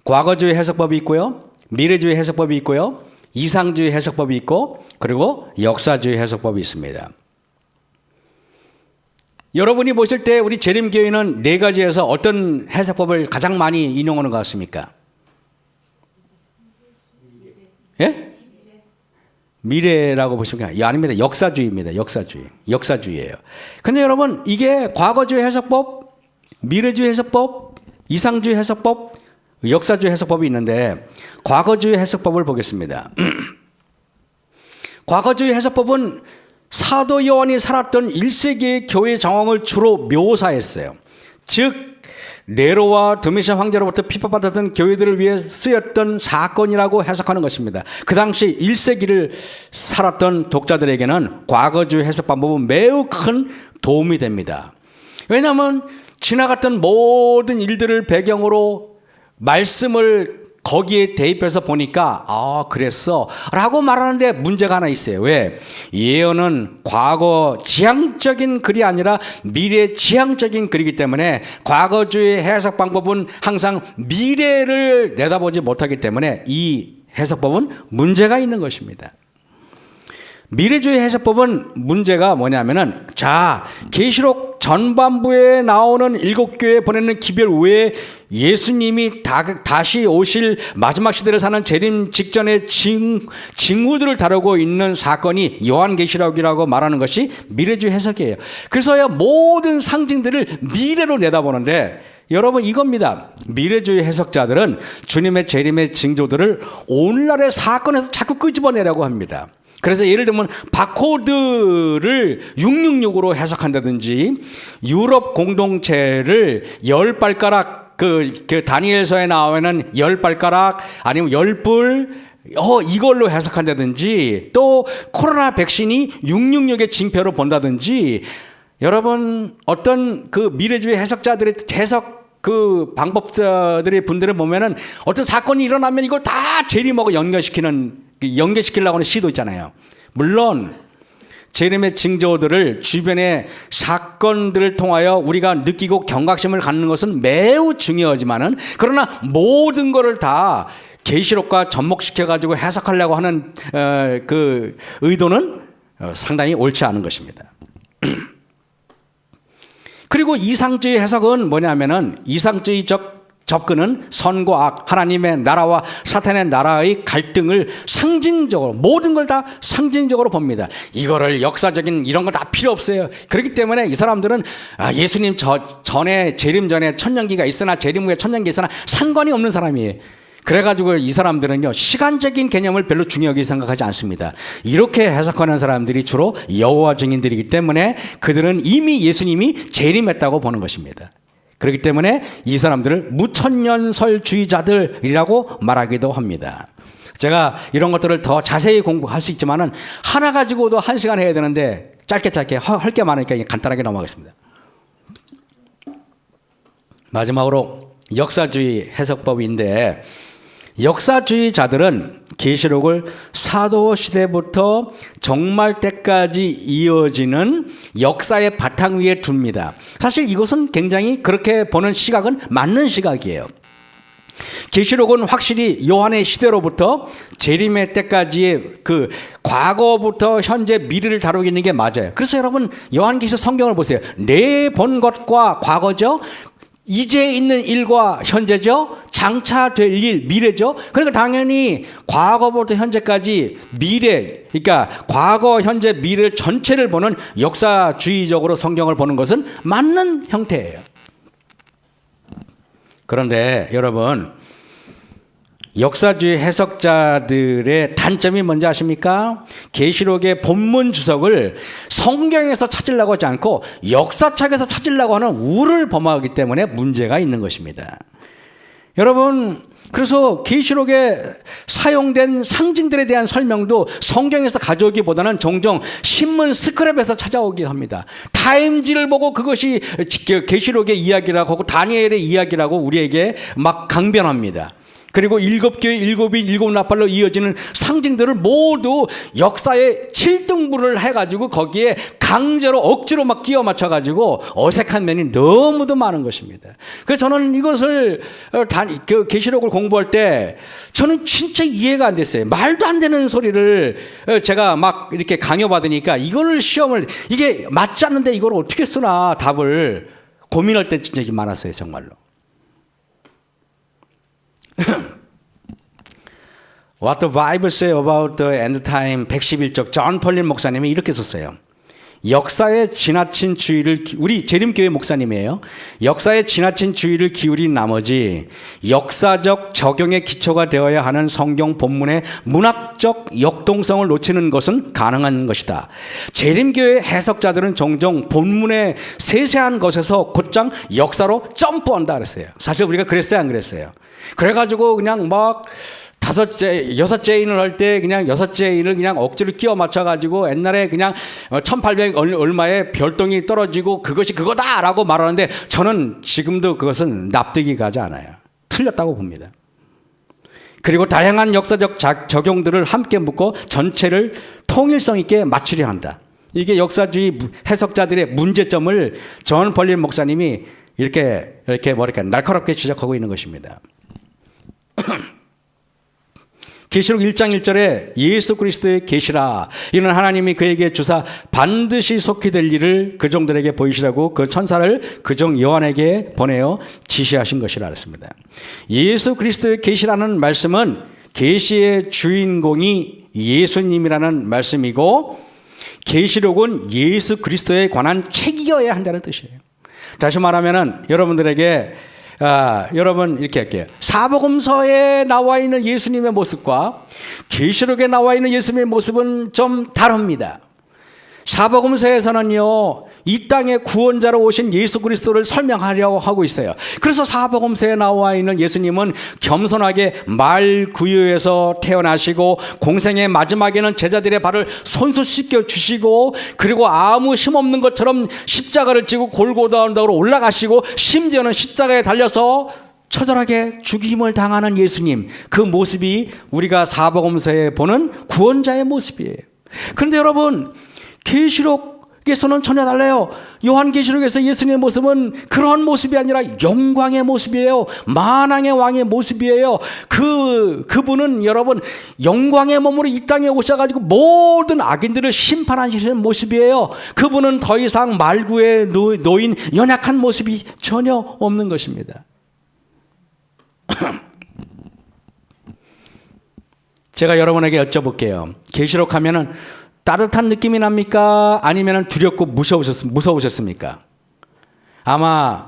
과거주의 해석법이 있고요, 미래주의 해석법이 있고요, 이상주의 해석법이 있고, 그리고 역사주의 해석법이 있습니다. 여러분이 보실 때 우리 재림교회는 4가지에서 어떤 해석법을 가장 많이 인용하는 것 같습니까? 예? 미래라고 보시면 아닙니다. 역사주의입니다. 역사주의예요. 근데 여러분, 이게 과거주의 해석법, 미래주의 해석법, 이상주의 해석법, 역사주의 해석법이 있는데, 과거주의 해석법을 보겠습니다. 과거주의 해석법은 사도 요한이 살았던 1세기의 교회 정황을 주로 묘사했어요. 즉 네로와 도미시안 황제로부터 핍박받았던 교회들을 위해 쓰였던 사건이라고 해석하는 것입니다. 그 당시 1세기를 살았던 독자들에게는 과거주의 해석 방법은 매우 큰 도움이 됩니다. 왜냐하면 지나갔던 모든 일들을 배경으로 말씀을 거기에 대입해서 보니까 그랬어 라고 말하는데 문제가 하나 있어요. 왜? 예언은 과거 지향적인 글이 아니라 미래 지향적인 글이기 때문에 과거주의 해석 방법은 항상 미래를 내다보지 못하기 때문에 이 해석법은 문제가 있는 것입니다. 미래주의 해석법은 문제가 뭐냐면은, 자, 계시록 전반부에 나오는 7교회에 보내는 기별 외에 예수님이 다시 오실 마지막 시대를 사는 재림 직전의 징후들을 다루고 있는 사건이 요한계시록이라고 말하는 것이 미래주의 해석이에요. 그래서야 모든 상징들을 미래로 내다보는데, 여러분 이겁니다. 미래주의 해석자들은 주님의 재림의 징조들을 오늘날의 사건에서 자꾸 끄집어내려고 합니다. 그래서 예를 들면 바코드를 666으로 해석한다든지, 유럽 공동체를 10발가락, 그 다니엘서에 나오는 10발가락 아니면 10불 이걸로 해석한다든지, 또 코로나 백신이 666의 징표로 본다든지, 여러분 어떤 그 미래주의 해석자들의 해석 그 방법들의 분들을 보면은 어떤 사건이 일어나면 이걸 다 재림하고 연계시키려고 하는 시도 있잖아요. 물론 재림의 징조들을 주변의 사건들을 통하여 우리가 느끼고 경각심을 갖는 것은 매우 중요하지만은, 그러나 모든 것을 다 계시록과 접목시켜 가지고 해석하려고 하는 그 의도는 상당히 옳지 않은 것입니다. 그리고 이상주의 해석은 뭐냐면은, 이상주의적 접근은 선과 악, 하나님의 나라와 사탄의 나라의 갈등을 상징적으로, 모든 걸 다 상징적으로 봅니다. 이거를 역사적인 이런 거 다 필요 없어요. 그렇기 때문에 이 사람들은 예수님 전에, 재림 전에 천년기가 있으나 재림 후에 천년기 있으나 상관이 없는 사람이에요. 그래가지고 이 사람들은요, 시간적인 개념을 별로 중요하게 생각하지 않습니다. 이렇게 해석하는 사람들이 주로 여호와 증인들이기 때문에 그들은 이미 예수님이 재림했다고 보는 것입니다. 그렇기 때문에 이 사람들을 무천년설주의자들이라고 말하기도 합니다. 제가 이런 것들을 더 자세히 공부할 수 있지만은 하나 가지고도 1시간 해야 되는데 짧게 할 게 많으니까 간단하게 넘어가겠습니다. 마지막으로 역사주의 해석법인데, 역사주의자들은 계시록을 사도 시대부터 종말 때까지 이어지는 역사의 바탕 위에 둡니다. 사실 이것은 굉장히 그렇게 보는 시각은 맞는 시각이에요. 계시록은 확실히 요한의 시대로부터 재림의 때까지의 그 과거부터 현재 미래를 다루고 있는 게 맞아요. 그래서 여러분 요한계시록 성경을 보세요. 내 본 것과 과거죠. 이제 있는 일과 현재죠. 장차 될 일, 미래죠. 그러니까 당연히 과거부터 현재까지 미래, 그러니까 과거, 현재, 미래 전체를 보는 역사주의적으로 성경을 보는 것은 맞는 형태예요. 그런데 여러분, 역사주의 해석자들의 단점이 뭔지 아십니까? 계시록의 본문 주석을 성경에서 찾으려고 하지 않고 역사책에서 찾으려고 하는 우를 범하기 때문에 문제가 있는 것입니다. 여러분, 그래서 계시록에 사용된 상징들에 대한 설명도 성경에서 가져오기보다는 종종 신문 스크랩에서 찾아오기도 합니다. 타임지를 보고 그것이 계시록의 이야기라고 하고 다니엘의 이야기라고 우리에게 막 강변합니다. 그리고 일곱 교회, 일곱인, 일곱 나팔로 이어지는 상징들을 모두 역사의 7등분을 해가지고 거기에 강제로 억지로 막 끼워 맞춰가지고 어색한 면이 너무도 많은 것입니다. 그래서 저는 이것을 계시록을 공부할 때 저는 진짜 이해가 안 됐어요. 말도 안 되는 소리를 제가 막 이렇게 강요받으니까 이거를 시험을 이게 맞지 않는데 이걸 어떻게 쓰나 답을 고민할 때 진짜 많았어요, 정말로. What the Bible say about the end time 111쪽 존 펄린 목사님이 이렇게 썼어요. 역사에 지나친 주의를 우리 재림교회 목사님이에요. 역사에 지나친 주의를 기울인 나머지 역사적 적용의 기초가 되어야 하는 성경 본문의 문학적 역동성을 놓치는 것은 가능한 것이다. 재림교회 해석자들은 종종 본문의 세세한 것에서 곧장 역사로 점프한다 그랬어요. 사실 우리가 그랬어요, 안 그랬어요? 그래가지고 그냥 막 여섯째 인을 할 때 그냥 여섯째 인을 그냥 억지로 끼워 맞춰가지고 옛날에 그냥 1800 얼마에 별똥이 떨어지고 그것이 그거다라고 말하는데 저는 지금도 그것은 납득이 가지 않아요. 틀렸다고 봅니다. 그리고 다양한 역사적 적용들을 함께 묶고 전체를 통일성 있게 맞추려 한다. 이게 역사주의 해석자들의 문제점을 존 펄린 목사님이 이렇게 뭐랄까 날카롭게 지적하고 있는 것입니다. 계시록 1장 1절에 예수 그리스도의 계시라 이는 하나님이 그에게 주사 반드시 속히 될 일을 그 종들에게 보이시라고 그 천사를 그종 요한에게 보내어 지시하신 것이라 했습니다. 예수 그리스도의 계시라는 말씀은 계시의 주인공이 예수님이라는 말씀이고 계시록은 예수 그리스도에 관한 책이어야 한다는 뜻이에요. 다시 말하면은 여러분들에게 여러분 이렇게 할게요. 사복음서에 나와 있는 예수님의 모습과 계시록에 나와 있는 예수님의 모습은 좀 다릅니다. 사복음서에서는요 이 땅의 구원자로 오신 예수 그리스도를 설명하려고 하고 있어요. 그래서 사복음서에 나와 있는 예수님은 겸손하게 말 구유에서 태어나시고 공생의 마지막에는 제자들의 발을 손수 씻겨 주시고 그리고 아무 힘없는 것처럼 십자가를 지고 골고다 언덕으로 올라가시고 심지어는 십자가에 달려서 처절하게 죽임을 당하는 예수님, 그 모습이 우리가 사복음서에 보는 구원자의 모습이에요. 그런데 여러분 계시록에서는 전혀 달라요. 요한계시록에서 예수님의 모습은 그런 모습이 아니라 영광의 모습이에요. 만왕의 왕의 모습이에요. 그분은 여러분 영광의 몸으로 이 땅에 오셔가지고 모든 악인들을 심판하시는 모습이에요. 그분은 더 이상 말구에 놓인 연약한 모습이 전혀 없는 것입니다. 제가 여러분에게 여쭤볼게요. 계시록 하면은 따뜻한 느낌이 납니까? 아니면 두렵고 무서우셨습니까? 아마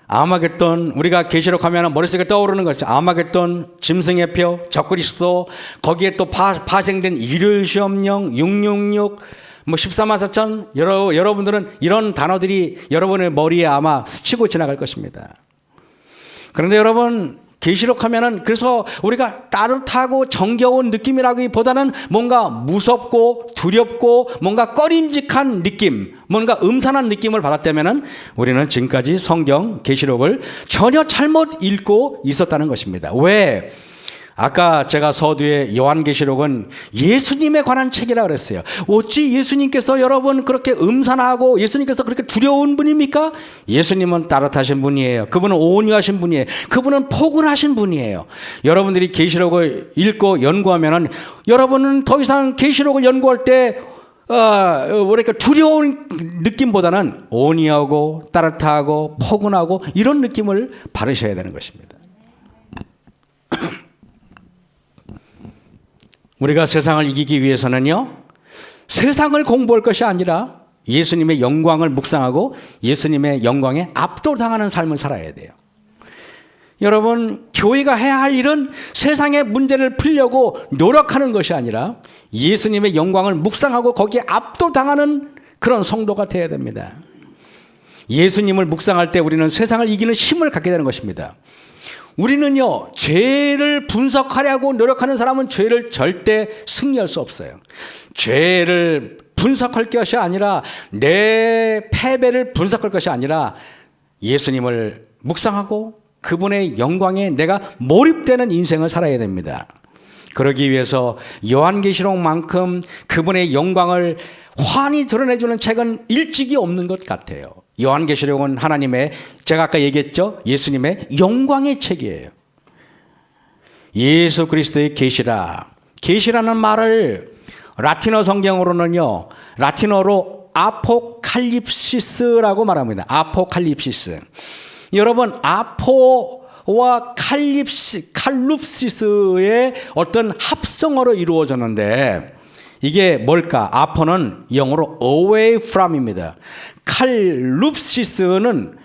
아마겟돈, 우리가 계시록 하면 머릿속에 떠오르는 것이 아마겟돈, 짐승의 표, 적그리스도, 거기에 또 파생된 일요일 시험령, 666, 14만 4천, 여러분들은 이런 단어들이 여러분의 머리에 아마 스치고 지나갈 것입니다. 그런데 여러분 계시록 하면은 그래서 우리가 따뜻하고 정겨운 느낌이라기보다는 뭔가 무섭고 두렵고 뭔가 꺼림직한 느낌, 뭔가 음산한 느낌을 받았다면은 우리는 지금까지 성경 계시록을 전혀 잘못 읽고 있었다는 것입니다. 왜? 아까 제가 서두에 요한계시록은 예수님에 관한 책이라 그랬어요. 어찌 예수님께서 여러분 그렇게 음산하고 예수님께서 그렇게 두려운 분입니까? 예수님은 따뜻하신 분이에요. 그분은 온유하신 분이에요. 그분은 포근하신 분이에요. 여러분들이 계시록을 읽고 연구하면은 여러분은 더 이상 계시록을 연구할 때 뭐랄까 두려운 느낌보다는 온유하고 따뜻하고 포근하고 이런 느낌을 바르셔야 되는 것입니다. 우리가 세상을 이기기 위해서는요, 세상을 공부할 것이 아니라 예수님의 영광을 묵상하고 예수님의 영광에 압도당하는 삶을 살아야 돼요. 여러분, 교회가 해야 할 일은 세상의 문제를 풀려고 노력하는 것이 아니라 예수님의 영광을 묵상하고 거기에 압도당하는 그런 성도가 되어야 됩니다. 예수님을 묵상할 때 우리는 세상을 이기는 힘을 갖게 되는 것입니다. 우리는요, 죄를 분석하려고 노력하는 사람은 죄를 절대 승리할 수 없어요. 죄를 분석할 것이 아니라 내 패배를 분석할 것이 아니라 예수님을 묵상하고 그분의 영광에 내가 몰입되는 인생을 살아야 됩니다. 그러기 위해서 요한계시록만큼 그분의 영광을 환히 드러내주는 책은 일찍이 없는 것 같아요. 요한계시록은 하나님의, 제가 아까 얘기했죠, 예수님의 영광의 책이에요. 예수 그리스도의 계시라. 계시라는 말을 라틴어 성경으로는요, 라틴어로 아포칼립시스라고 말합니다. 아포칼립시스. 여러분, 아포와 칼룹시스의 어떤 합성어로 이루어졌는데 이게 뭘까? 아포는 영어로 away from입니다. 칼룹시스는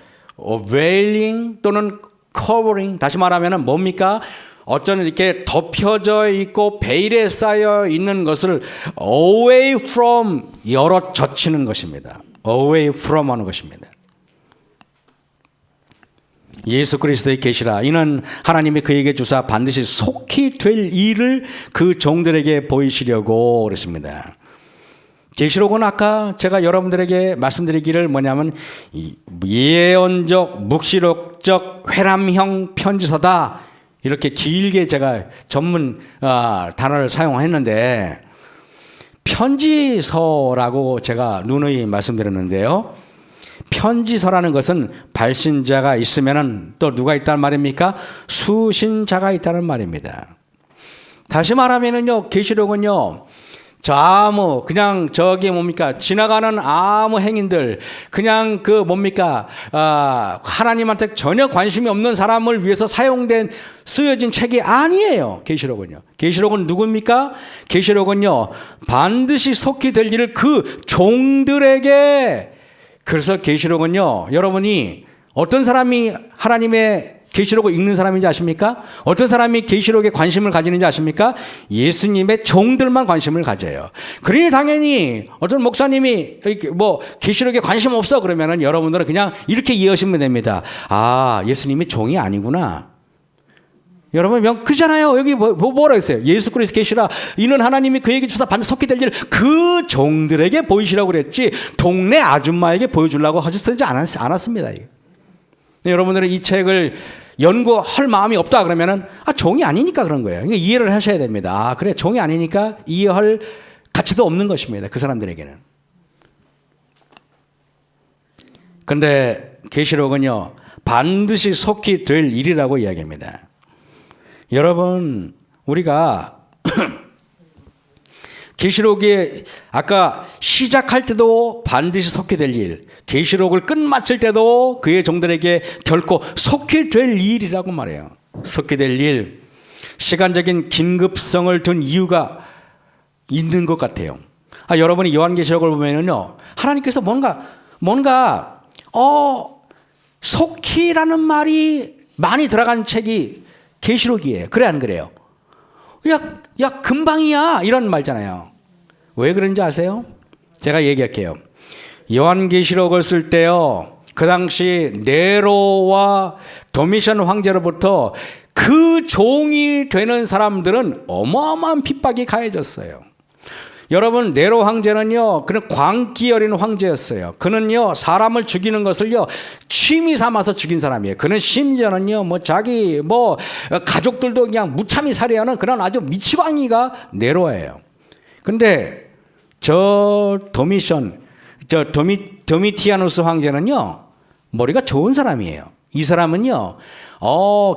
veiling 또는 covering, 다시 말하면 뭡니까? 어쩌면 이렇게 덮여져 있고 베일에 쌓여 있는 것을 away from, 열어 젖히는 것입니다. away from 하는 것입니다. 예수 그리스도의 계시라. 이는 하나님이 그에게 주사 반드시 속히 될 일을 그 종들에게 보이시려고 그랬습니다. 계시록은 아까 제가 여러분들에게 말씀드리기를 뭐냐면 예언적, 묵시록적, 회람형 편지서다. 이렇게 길게 제가 전문 단어를 사용했는데 편지서라고 제가 누누이 말씀드렸는데요. 편지서라는 것은 발신자가 있으면은 또 누가 있다는 말입니까? 수신자가 있다는 말입니다. 다시 말하면은요, 계시록은요, 그냥 저기 뭡니까? 지나가는 아무 행인들, 그냥 그 뭡니까? 하나님한테 전혀 관심이 없는 사람을 위해서 쓰여진 책이 아니에요. 계시록은요. 계시록은 누굽니까? 계시록은요, 반드시 속히 될 일을 그 종들에게. 그래서 계시록은요, 여러분이 어떤 사람이 하나님의 계시록을 읽는 사람인지 아십니까? 어떤 사람이 계시록에 관심을 가지는지 아십니까? 예수님의 종들만 관심을 가져요. 그러니 당연히 어떤 목사님이 뭐 계시록에 관심 없어 그러면은 여러분들은 그냥 이렇게 이해하시면 됩니다. 아, 예수님이 종이 아니구나. 여러분 그잖아요. 여기 뭐라 했어요? 예수 그리스도 계시라. 이는 하나님이 그에게 주사 반드시 속히 될 일을 그 종들에게 보이시라고 그랬지 동네 아줌마에게 보여주려고 하셨지 않았습니다. 여러분들은 이 책을 연구할 마음이 없다 그러면은 종이 아니니까 그런 거예요. 이해를 하셔야 됩니다. 그래, 종이 아니니까 이해할 가치도 없는 것입니다. 그 사람들에게는. 그런데 계시록은요, 반드시 속히 될 일이라고 이야기합니다. 여러분, 우리가 계시록이 아까 시작할 때도 반드시 속히 될 일, 계시록을 끝마칠 때도 그의 종들에게 결코 속히 될 일이라고 말해요. 속히 될 일, 시간적인 긴급성을 둔 이유가 있는 것 같아요. 여러분이 요한계시록을 보면은요, 하나님께서 뭔가 속히라는 말이 많이 들어간 책이 계시록이에요. 그래 안 그래요? 야 금방이야 이런 말잖아요. 왜 그런지 아세요? 제가 얘기할게요. 요한계시록을 쓸 때요, 그 당시 네로와 도미션 황제로부터 그 종이 되는 사람들은 어마어마한 핍박이 가해졌어요. 여러분 네로 황제는요, 그는 광기 어린 황제였어요. 그는요 사람을 죽이는 것을요 취미 삼아서 죽인 사람이에요. 그는 심지어는요 뭐 자기 뭐 가족들도 그냥 무참히 살해하는 그런 아주 미치광이가 네로예요. 근데 도미티아누스 황제는요 머리가 좋은 사람이에요. 이 사람은요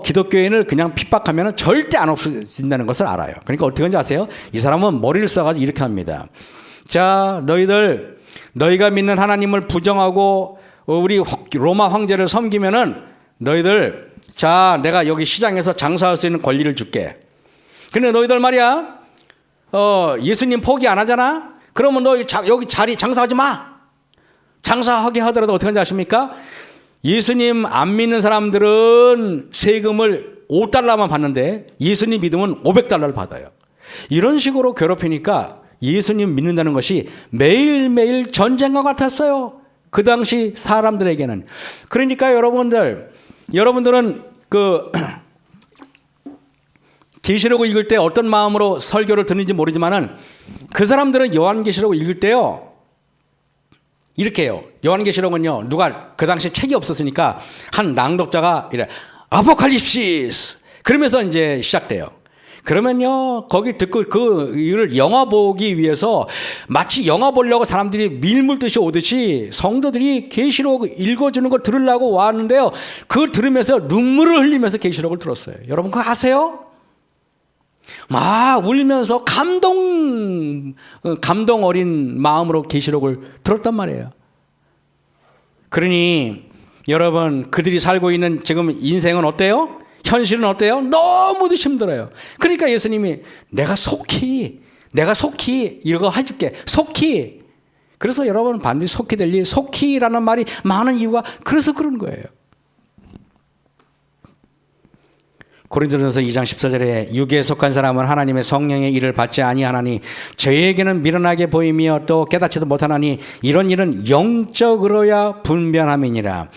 기독교인을 그냥 핍박하면 절대 안 없어진다는 것을 알아요. 그러니까 어떻게 하는지 아세요? 이 사람은 머리를 써가지고 이렇게 합니다. 자, 너희가 믿는 하나님을 부정하고 우리 로마 황제를 섬기면은 너희들, 자, 내가 여기 시장에서 장사할 수 있는 권리를 줄게. 근데 너희들 말이야 예수님 포기 안 하잖아? 그러면 너 여기 자리 장사하지 마. 장사하게 하더라도 어떻게 하는지 아십니까? 예수님 안 믿는 사람들은 세금을 $5만 받는데 예수님 믿으면 $500를 받아요. 이런 식으로 괴롭히니까 예수님 믿는다는 것이 매일매일 전쟁과 같았어요. 그 당시 사람들에게는. 그러니까 여러분들은 그 계시록을 읽을 때 어떤 마음으로 설교를 듣는지 모르지만은 그 사람들은 요한계시록을 읽을 때요 이렇게 해요. 요한계시록은요 누가 그 당시 책이 없었으니까 한 낭독자가 이래 아포칼립시스 그러면서 이제 시작돼요. 그러면요 거기 듣고 이를 영화 보기 위해서 마치 영화 보려고 사람들이 밀물듯이 오듯이 성도들이 계시록 읽어주는 걸 들으려고 왔는데요, 그걸 들으면서 눈물을 흘리면서 계시록을 들었어요. 여러분 그거 아세요? 막 울면서 감동 어린 마음으로 계시록을 들었단 말이에요. 그러니 여러분 그들이 살고 있는 지금 인생은 어때요? 현실은 어때요? 너무도 힘들어요. 그러니까 예수님이 내가 속히 이거 해줄게. 속히. 그래서 여러분 반드시 속히 될 일, 속히라는 말이 많은 이유가 그래서 그런 거예요. 고린도전서 2장 14절에 육에 속한 사람은 하나님의 성령의 일을 받지 아니하나니 저희에게는 미련하게 보이며 또 깨닫지도 못하나니 이런 일은 영적으로야 분별함이니라.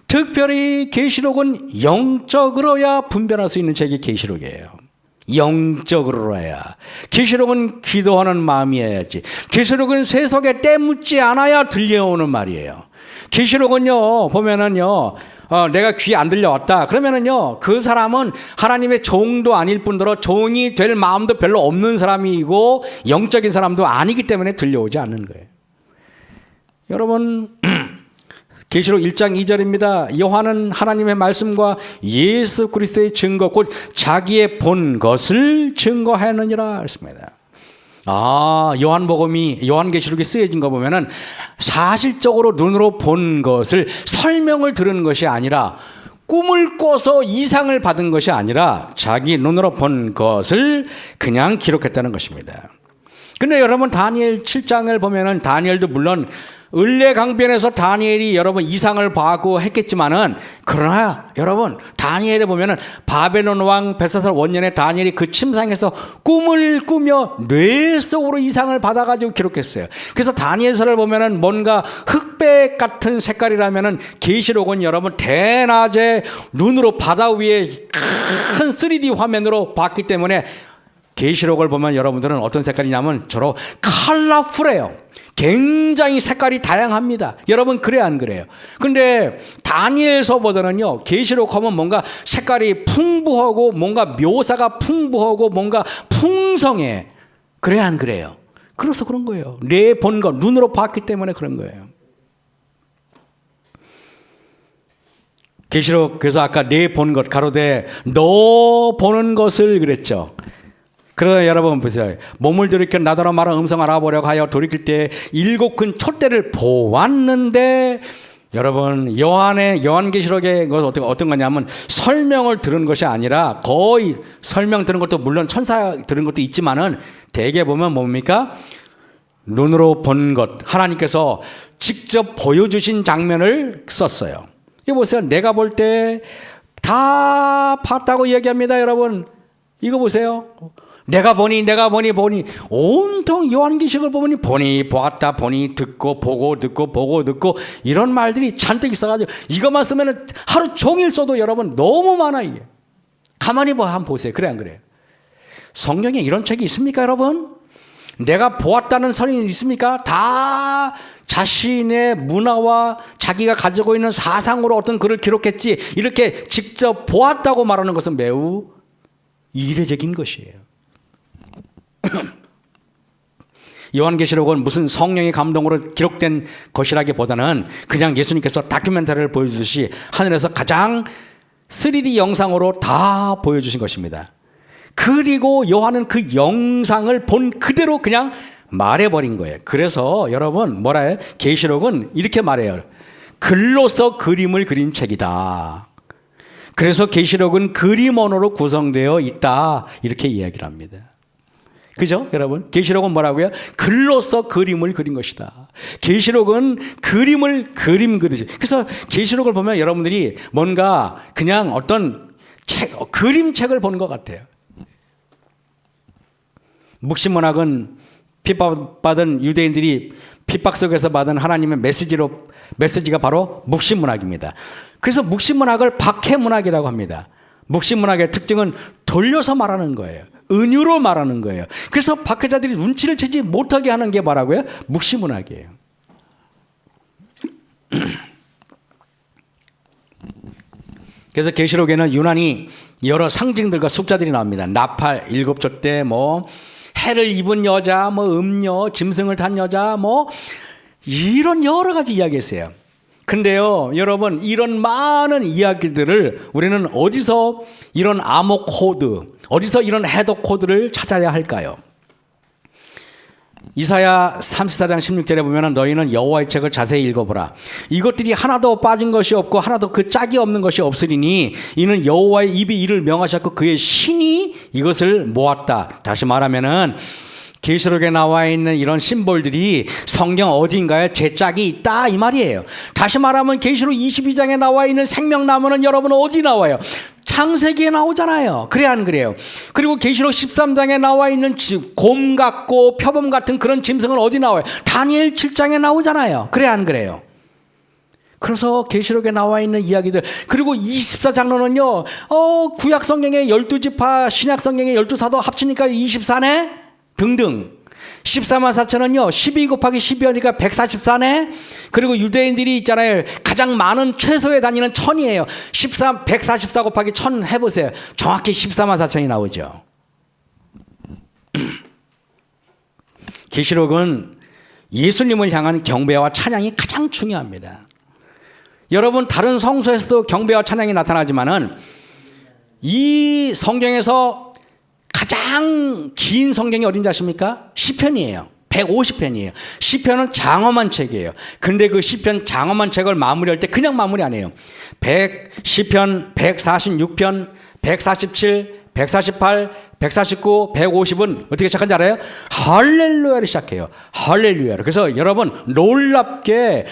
특별히 계시록은 영적으로야 분별할 수 있는 책이 계시록이에요. 영적으로야. 계시록은 기도하는 마음이어야지. 계시록은 세속에 때묻지 않아야 들려오는 말이에요. 계시록은요 보면은요 내가 귀 안 들려왔다 그러면은요 그 사람은 하나님의 종도 아닐 뿐더러 종이 될 마음도 별로 없는 사람이고 영적인 사람도 아니기 때문에 들려오지 않는 거예요. 여러분 계시록 1장 2절입니다. 요한은 하나님의 말씀과 예수 그리스도의 증거 곧 자기의 본 것을 증거하느니라 했습니다. 요한계시록에 쓰여진 거 보면은 사실적으로 눈으로 본 것을 설명을 들은 것이 아니라 꿈을 꿔서 이상을 받은 것이 아니라 자기 눈으로 본 것을 그냥 기록했다는 것입니다. 근데 여러분 다니엘 7장을 보면은 다니엘도 물론 을레강변에서 다니엘이 여러분 이상을 봐고 했겠지만은 그러나 여러분 다니엘에 보면은 바벨론 왕 벨사살 원년에 다니엘이 그 침상에서 꿈을 꾸며 뇌 속으로 이상을 받아가지고 기록했어요. 그래서 다니엘서를 보면은 뭔가 흑백 같은 색깔이라면은 계시록은 여러분 대낮에 눈으로 바다 위에 큰 3D 화면으로 봤기 때문에 계시록을 보면 여러분들은 어떤 색깔이냐면 저로 컬러풀해요. 굉장히 색깔이 다양합니다. 여러분 그래 안 그래요? 근데 다니엘서보다는요 계시록 하면 뭔가 색깔이 풍부하고 뭔가 묘사가 풍부하고 뭔가 풍성해. 그래 안 그래요? 그래서 그런 거예요. 내 본 것 눈으로 봤기 때문에 그런 거예요. 계시록 그래서 아까 내 본 것 가로되 너 보는 것을 그랬죠. 그러나 여러분 보세요. 몸을 돌이켜 나더러 말한 음성을 알아보려고 하여 돌이킬 때 7 큰 촛대를 보았는데 여러분 요한계시록의 어떤 거냐면 설명을 들은 것이 아니라 거의 설명 들은 것도 물론 천사 들은 것도 있지만은 대개 보면 뭡니까? 눈으로 본 것 하나님께서 직접 보여주신 장면을 썼어요. 이거 보세요. 내가 볼 때 다 봤다고 얘기합니다. 여러분 이거 보세요. 내가 보니 온통 요한계시록을 보니 보았다 보니 듣고 보고 듣고 이런 말들이 잔뜩 있어가지고 이것만 쓰면 하루 종일 써도 여러분 너무 많아. 이게 가만히 한번 보세요. 그래 안 그래요? 성경에 이런 책이 있습니까 여러분? 내가 보았다는 선이 있습니까? 다 자신의 문화와 자기가 가지고 있는 사상으로 어떤 글을 기록했지, 이렇게 직접 보았다고 말하는 것은 매우 이례적인 것이에요. 요한계시록은 무슨 성령의 감동으로 기록된 것이라기보다는 그냥 예수님께서 다큐멘터리를 보여주듯이 하늘에서 가장 3D 영상으로 다 보여주신 것입니다. 그리고 요한은 그 영상을 본 그대로 그냥 말해버린 거예요. 그래서 여러분 뭐라 해요? 계시록은 이렇게 말해요. 글로서 그림을 그린 책이다. 그래서 계시록은 그림 언어로 구성되어 있다. 이렇게 이야기를 합니다. 그죠? 여러분 계시록은 뭐라고요? 글로서 그림을 그린 것이다. 계시록은 그림을 그림 그리지. 그래서 계시록을 보면 여러분들이 뭔가 그냥 어떤 그림책을 보는 것 같아요. 묵신문학은 핍박받은 유대인들이 핍박 속에서 받은 하나님의 메시지가 바로 묵신문학입니다. 그래서 묵신문학을 박해문학이라고 합니다. 묵신문학의 특징은 돌려서 말하는 거예요. 은유로 말하는 거예요. 그래서 박해자들이 눈치를 채지 못하게 하는 게 뭐라고요? 묵시문학이에요. 그래서 계시록에는 유난히 여러 상징들과 숫자들이 나옵니다. 나팔 7촛대, 해를 입은 여자, 음녀, 짐승을 탄 여자, 이런 여러 가지 이야기가 있어요. 근데요, 여러분, 이런 많은 이야기들을 우리는 어디서 이런 암호 코드, 어디서 이런 해독 코드를 찾아야 할까요? 이사야 34장 16절에 보면 너희는 여호와의 책을 자세히 읽어보라. 이것들이 하나도 빠진 것이 없고 하나도 그 짝이 없는 것이 없으리니 이는 여호와의 입이 이를 명하셨고 그의 신이 이것을 모았다. 다시 말하면은 계시록에 나와 있는 이런 심볼들이 성경 어딘가에 제 짝이 있다 이 말이에요. 다시 말하면 계시록 22장에 나와 있는 생명나무는 여러분 어디 나와요? 창세기에 나오잖아요. 그래 안 그래요? 그리고 계시록 13장에 나와 있는 곰 같고 표범 같은 그런 짐승은 어디 나와요? 다니엘 7장에 나오잖아요. 그래 안 그래요? 그래서 계시록에 나와 있는 이야기들, 그리고 24장로는요 구약 성경의 12지파, 신약 성경의 12사도 합치니까 24네 등등. 14만 4천은요 12 곱하기 12하니까 144네. 그리고 유대인들이 있잖아요, 가장 많은 최소에 다니는 1000이에요 144 곱하기 1000 해보세요. 정확히 14만 4천이 나오죠. 계시록은 예수님을 향한 경배와 찬양이 가장 중요합니다. 여러분 다른 성서에서도 경배와 찬양이 나타나지만은 이 성경에서 가장 긴 성경이 어딘지 아십니까? 시편이에요. 150편이에요. 시편은 장엄한 책이에요. 근데 그 시편 장엄한 책을 마무리할 때 그냥 마무리 안 해요. 시편 146편, 147, 148, 149, 150은 어떻게 시작한지 알아요? 할렐루야를 시작해요. 할렐루야를. 그래서 여러분 놀랍게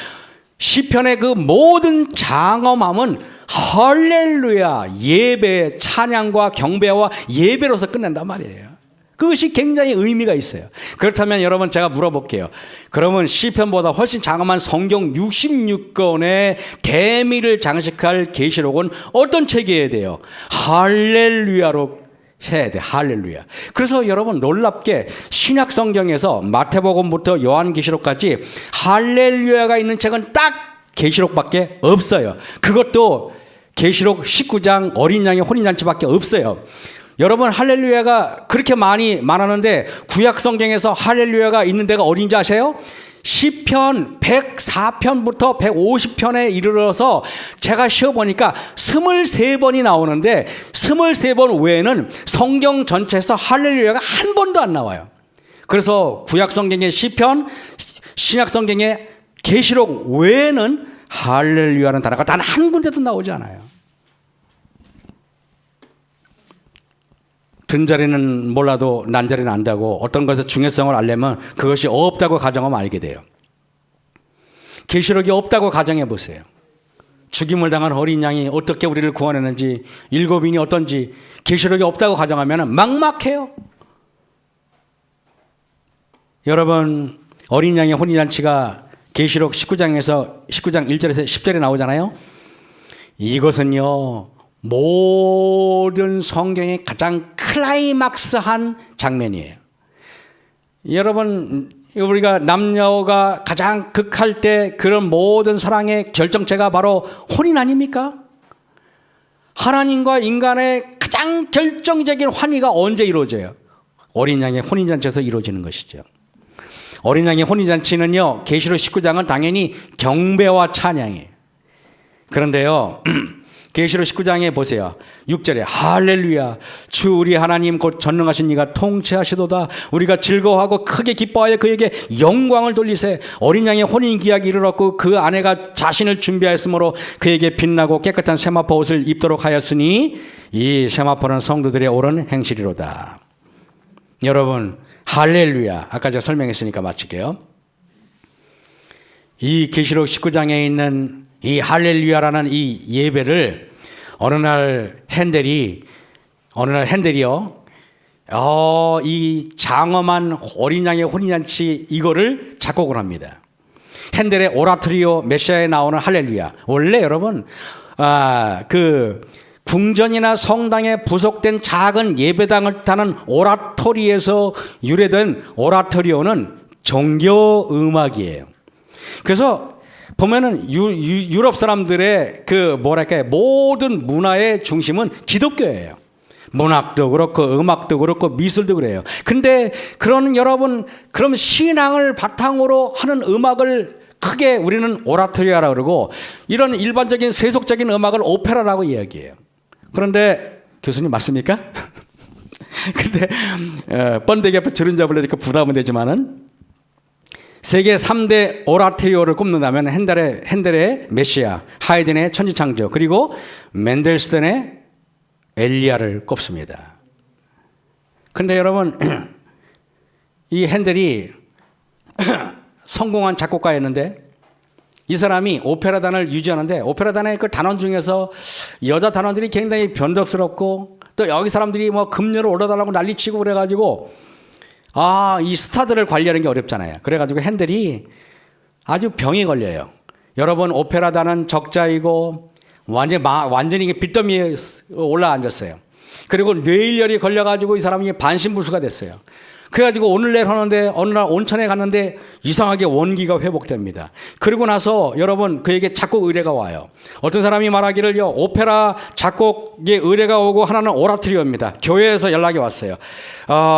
시편의 그 모든 장엄함은 할렐루야, 예배, 찬양과 경배와 예배로서 끝낸단 말이에요. 그것이 굉장히 의미가 있어요. 그렇다면 여러분 제가 물어볼게요. 그러면 시편보다 훨씬 장엄한 성경 66권의 대미를 장식할 계시록은 어떤 책이어야 돼요? 할렐루야로 해야 돼. 할렐루야. 그래서 여러분 놀랍게 신약 성경에서 마태복음부터 요한계시록까지 할렐루야가 있는 책은 딱 계시록밖에 없어요. 그것도 계시록 19장 어린 양의 혼인잔치밖에 없어요. 여러분 할렐루야가 그렇게 많이 말하는데 구약 성경에서 할렐루야가 있는 데가 어딘지 아세요? 시편 104편부터 150편에 이르러서 제가 쉬어보니까 23번이 나오는데 23번 외에는 성경 전체에서 할렐루야가 한 번도 안 나와요. 그래서 구약 성경의 시편, 신약 성경의 계시록 외에는 할렐루야라는 단어가 단 한 군데도 나오지 않아요. 든자리는 몰라도 난자리는 안다고 어떤 것의 중요성을 알려면 그것이 없다고 가정하면 알게 돼요. 계시록이 없다고 가정해 보세요. 죽임을 당한 어린 양이 어떻게 우리를 구원했는지, 일곱인이 어떤지 계시록이 없다고 가정하면 막막해요. 여러분 어린 양의 혼인잔치가 계시록 19장 1절에서 10절에 나오잖아요. 이것은요 모든 성경의 가장 클라이막스한 장면이에요. 여러분, 우리가 남녀가 가장 극할 때 그런 모든 사랑의 결정체가 바로 혼인 아닙니까? 하나님과 인간의 가장 결정적인 환희가 언제 이루어져요? 어린 양의 혼인잔치에서 이루어지는 것이죠. 어린 양의 혼인잔치는요, 계시록 19장은 당연히 경배와 찬양이에요. 그런데요, 계시록 19장에 보세요. 6절에 할렐루야, 주 우리 하나님 곧 전능하신 이가 통치하시도다. 우리가 즐거워하고 크게 기뻐하여 그에게 영광을 돌리세. 어린 양의 혼인 기약이 이르렀고 그 아내가 자신을 준비하였으므로 그에게 빛나고 깨끗한 세마포 옷을 입도록 하였으니 이 세마포는 성도들의 옳은 행실이로다. 여러분, 할렐루야, 아까 제가 설명했으니까 마칠게요. 이 계시록 19장에 있는 이 할렐루야라는 이 예배를 어느 날 핸델이요, 이 장엄한 어린 양의 혼인잔치 이거를 작곡을 합니다. 핸델의 오라토리오 메시아에 나오는 할렐루야. 원래 여러분, 그 궁전이나 성당에 부속된 작은 예배당을 타는 오라토리에서 유래된 오라토리오는 종교 음악이에요. 그래서 보면은 유럽 사람들의 그 뭐랄까요, 모든 문화의 중심은 기독교예요. 문학도 그렇고 음악도 그렇고 미술도 그래요. 근데 그런 여러분, 그럼 신앙을 바탕으로 하는 음악을 크게 우리는 오라토리아라고 그러고, 이런 일반적인 세속적인 음악을 오페라라고 이야기해요. 그런데 교수님 맞습니까? 근데 번데기 앞에 주름 잡으려니까 부담은 되지만은, 세계 3대 오라토리오를 꼽는다면 핸델의 메시아, 하이든의 천지창조, 그리고 멘델스존의 엘리야를 꼽습니다. 그런데 여러분, 이 핸델이 성공한 작곡가였는데, 이 사람이 오페라단을 유지하는데, 오페라단의 그 단원 중에서 여자 단원들이 굉장히 변덕스럽고, 또 여기 사람들이 뭐 급료를 올려달라고 난리치고 그래가지고, 이 스타들을 관리하는 게 어렵잖아요. 그래가지고 핸델이 아주 병에 걸려요. 여러분, 오페라단은 적자이고 완전히 빚더미에 올라앉았어요. 그리고 뇌일열이 걸려가지고 이 사람이 반신불수가 됐어요. 그래가지고 오늘 내일 하는데 어느 날 온천에 갔는데 이상하게 원기가 회복됩니다. 그리고 나서 여러분, 그에게 작곡 의뢰가 와요. 어떤 사람이 말하기를요, 오페라 작곡에 의뢰가 오고 하나는 오라토리오입니다. 교회에서 연락이 왔어요.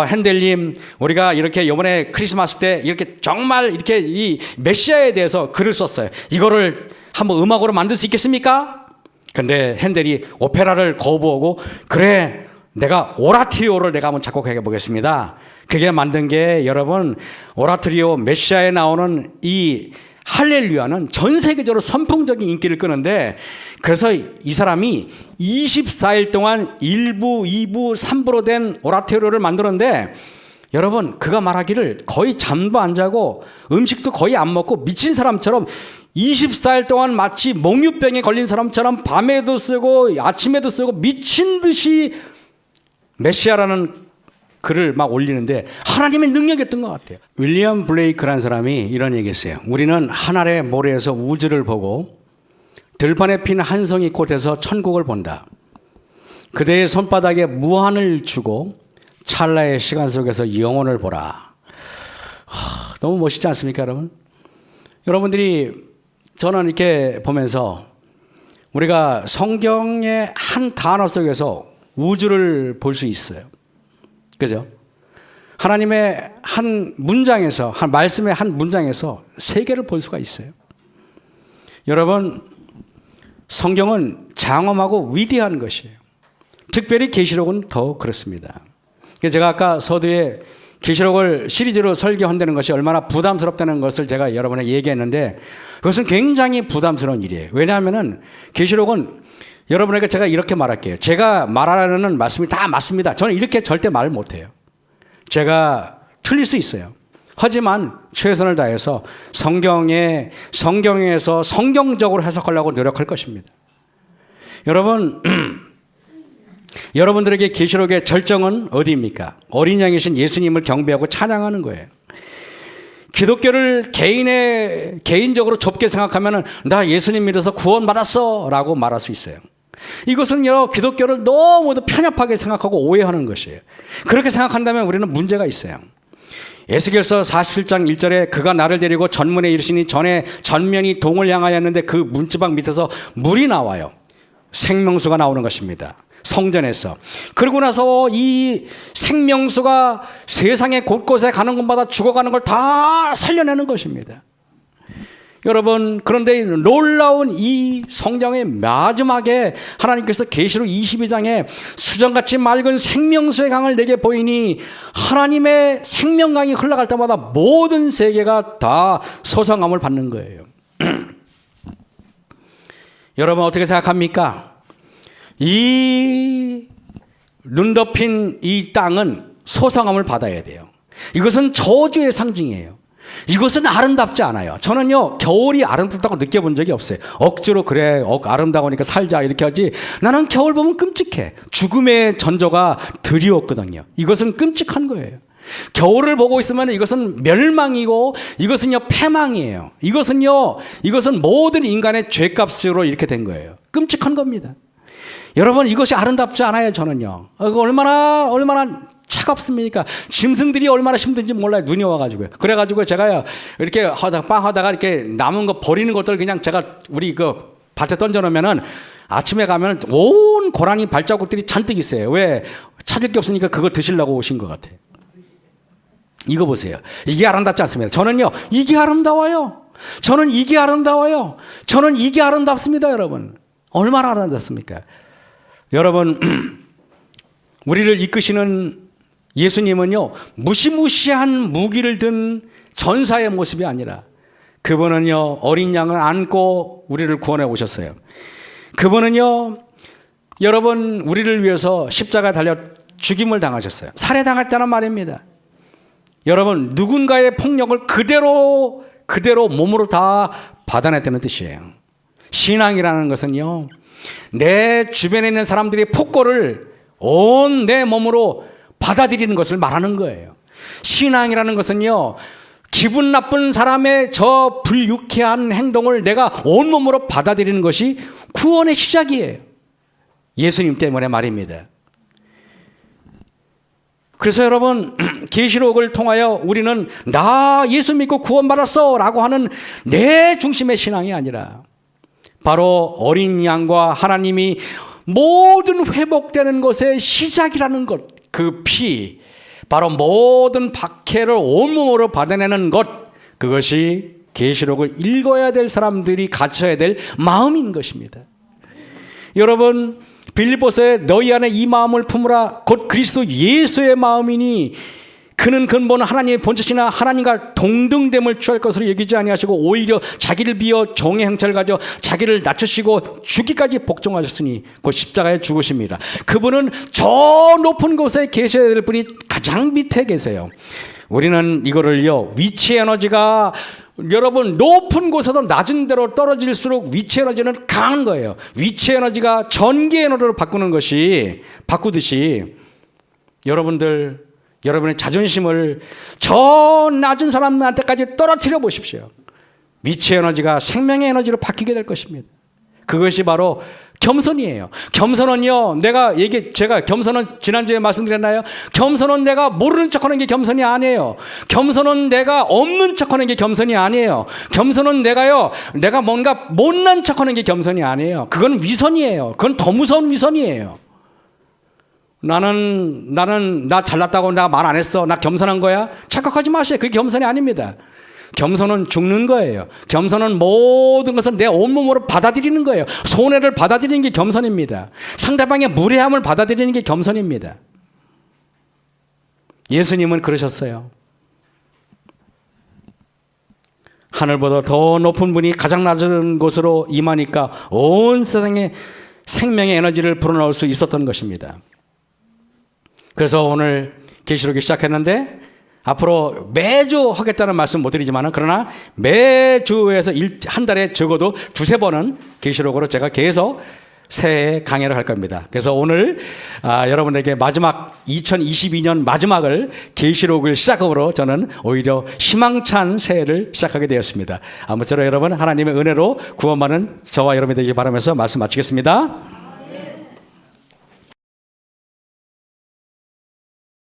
핸델님, 우리가 이렇게 이번에 크리스마스 때 이렇게 정말 이렇게 이 메시아에 대해서 글을 썼어요. 이거를 한번 음악으로 만들 수 있겠습니까? 근데 핸델이 오페라를 거부하고, 그래, 내가 오라토리오를 내가 한번 작곡해 보겠습니다. 그게 만든 게 여러분, 오라토리오 메시아에 나오는 이 할렐루야는 전 세계적으로 선풍적인 인기를 끄는데, 그래서 이 사람이 24일 동안 1부, 2부, 3부로 된 오라토리오를 만들었는데, 여러분, 그가 말하기를 거의 잠도 안 자고 음식도 거의 안 먹고 미친 사람처럼 24일 동안 마치 몽유병에 걸린 사람처럼 밤에도 쓰고 아침에도 쓰고 미친 듯이 메시아라는 글을 막 올리는데 하나님의 능력이었던 것 같아요. 윌리엄 블레이크라는 사람이 이런 얘기했어요. 우리는 하늘의 모래에서 우주를 보고 들판에 핀 한 송이 꽃에서 천국을 본다. 그대의 손바닥에 무한을 주고 찰나의 시간 속에서 영혼을 보라. 너무 멋있지 않습니까, 여러분? 여러분들이, 저는 이렇게 보면서 우리가 성경의 한 단어 속에서 우주를 볼 수 있어요. 그죠? 하나님의 한 문장에서, 한 말씀의 한 문장에서 세계를 볼 수가 있어요. 여러분, 성경은 장엄하고 위대한 것이에요. 특별히 계시록은 더 그렇습니다. 제가 아까 서두에 계시록을 시리즈로 설교한다는 것이 얼마나 부담스럽다는 것을 제가 여러분에게 얘기했는데, 그것은 굉장히 부담스러운 일이에요. 왜냐하면은 계시록은, 여러분에게 제가 이렇게 말할게요. 제가 말하는 말씀이 다 맞습니다. 저는 이렇게 절대 말 못해요. 제가 틀릴 수 있어요. 하지만 최선을 다해서 성경에서 성경적으로 해석하려고 노력할 것입니다. 여러분, 여러분들에게 계시록의 절정은 어디입니까? 어린 양이신 예수님을 경배하고 찬양하는 거예요. 기독교를 개인적으로 좁게 생각하면 나 예수님 믿어서 구원받았어 라고 말할 수 있어요. 이것은요, 기독교를 너무도 편협하게 생각하고 오해하는 것이에요. 그렇게 생각한다면 우리는 문제가 있어요. 에스겔서 47장 1절에 그가 나를 데리고 전문에 이르시니 전에 전면이 동을 향하였는데 그 문지방 밑에서 물이 나와요. 생명수가 나오는 것입니다. 성전에서. 그러고 나서 이 생명수가 세상의 곳곳에 가는 곳마다 죽어가는 걸 다 살려내는 것입니다. 여러분, 그런데 놀라운 이 성경의 마지막에 하나님께서 계시록 22장에 수정같이 맑은 생명수의 강을 내게 보이니 하나님의 생명강이 흘러갈 때마다 모든 세계가 다 소성함을 받는 거예요. 여러분 어떻게 생각합니까? 이 눈 덮인 이 땅은 소성함을 받아야 돼요. 이것은 저주의 상징이에요. 이것은 아름답지 않아요. 저는요 겨울이 아름답다고 느껴본 적이 없어요. 억지로 그래 아름다우니까 살자 이렇게 하지, 나는 겨울 보면 끔찍해. 죽음의 전조가 드리웠거든요. 이것은 끔찍한 거예요. 겨울을 보고 있으면 이것은 멸망이고 이것은요 패망이에요. 이것은 모든 인간의 죄값으로 이렇게 된 거예요. 끔찍한 겁니다. 여러분 이것이 아름답지 않아요. 저는요 얼마나 차갑습니까? 짐승들이 얼마나 힘든지 몰라요. 눈이 와가지고요. 그래가지고 제가요 이렇게 하다가 이렇게 남은 거 버리는 것들 그냥 제가 우리 그 밭에 던져놓으면은 아침에 가면 온 고라니 발자국들이 잔뜩 있어요. 왜? 찾을 게 없으니까 그거 드시려고 오신 것 같아요. 이거 보세요. 이게 아름답지 않습니다. 저는요 이게 아름다워요. 저는 이게 아름답습니다. 여러분 얼마나 아름답습니까? 여러분 우리를 이끄시는 예수님은요 무시무시한 무기를 든 전사의 모습이 아니라 그분은요 어린 양을 안고 우리를 구원해 오셨어요. 그분은요 여러분 우리를 위해서 십자가에 달려 죽임을 당하셨어요. 살해당했다는 말입니다. 여러분 누군가의 폭력을 그대로 몸으로 다 받아냈다는 뜻이에요. 신앙이라는 것은요 내 주변에 있는 사람들이 폭거를 온 내 몸으로 받아들이는 것을 말하는 거예요. 신앙이라는 것은요 기분 나쁜 사람의 저 불유쾌한 행동을 내가 온몸으로 받아들이는 것이 구원의 시작이에요. 예수님 때문에 말입니다. 그래서 여러분 계시록을 통하여 우리는 나 예수 믿고 구원받았어 라고 하는 내 중심의 신앙이 아니라 바로 어린 양과 하나님이 모든 회복되는 것의 시작이라는 것, 그 피, 바로 모든 박해를 온몸으로 받아내는 것, 그것이 계시록을 읽어야 될 사람들이 가져야 될 마음인 것입니다. 여러분 빌립보서에 너희 안에 이 마음을 품으라 곧 그리스도 예수의 마음이니 그는 근본 하나님의 본체시나 하나님과 동등됨을 취할 것으로 여기지 아니하시고 오히려 자기를 비어 종의 형체를 가져 자기를 낮추시고 죽기까지 복종하셨으니 곧 십자가에 죽으십니다. 그분은 저 높은 곳에 계셔야 될 분이 가장 밑에 계세요. 우리는 이거를요 위치 에너지가 여러분 높은 곳에도 낮은 데로 떨어질수록 위치 에너지는 강한 거예요. 위치 에너지가 전기 에너지로 바꾸듯이 여러분의 자존심을 저 낮은 사람한테까지 떨어뜨려 보십시오. 위치 에너지가 생명의 에너지로 바뀌게 될 것입니다. 그것이 바로 겸손이에요. 겸손은요, 제가 겸손은 지난주에 말씀드렸나요? 겸손은 내가 모르는 척하는 게 겸손이 아니에요. 겸손은 내가 없는 척하는 게 겸손이 아니에요. 겸손은 내가 뭔가 못난 척하는 게 겸손이 아니에요. 그건 위선이에요. 그건 더 무서운 위선이에요. 나 잘났다고 나 말 안 했어. 나 겸손한 거야? 착각하지 마세요. 그게 겸손이 아닙니다. 겸손은 죽는 거예요. 겸손은 모든 것을 내 온몸으로 받아들이는 거예요. 손해를 받아들이는 게 겸손입니다. 상대방의 무례함을 받아들이는 게 겸손입니다. 예수님은 그러셨어요. 하늘보다 더 높은 분이 가장 낮은 곳으로 임하니까 온 세상에 생명의 에너지를 불어넣을 수 있었던 것입니다. 그래서 오늘 계시록이 시작했는데 앞으로 매주 하겠다는 말씀 못 드리지만 그러나 매주에서 한 달에 적어도 2-3번은 계시록으로 제가 계속 새해 강해를 할 겁니다. 그래서 오늘 여러분에게 마지막 2022년 마지막을 계시록을 시작으로 저는 오히려 희망찬 새해를 시작하게 되었습니다. 아무쪼록 여러분 하나님의 은혜로 구원받는 저와 여러분이 되기 바라면서 말씀 마치겠습니다.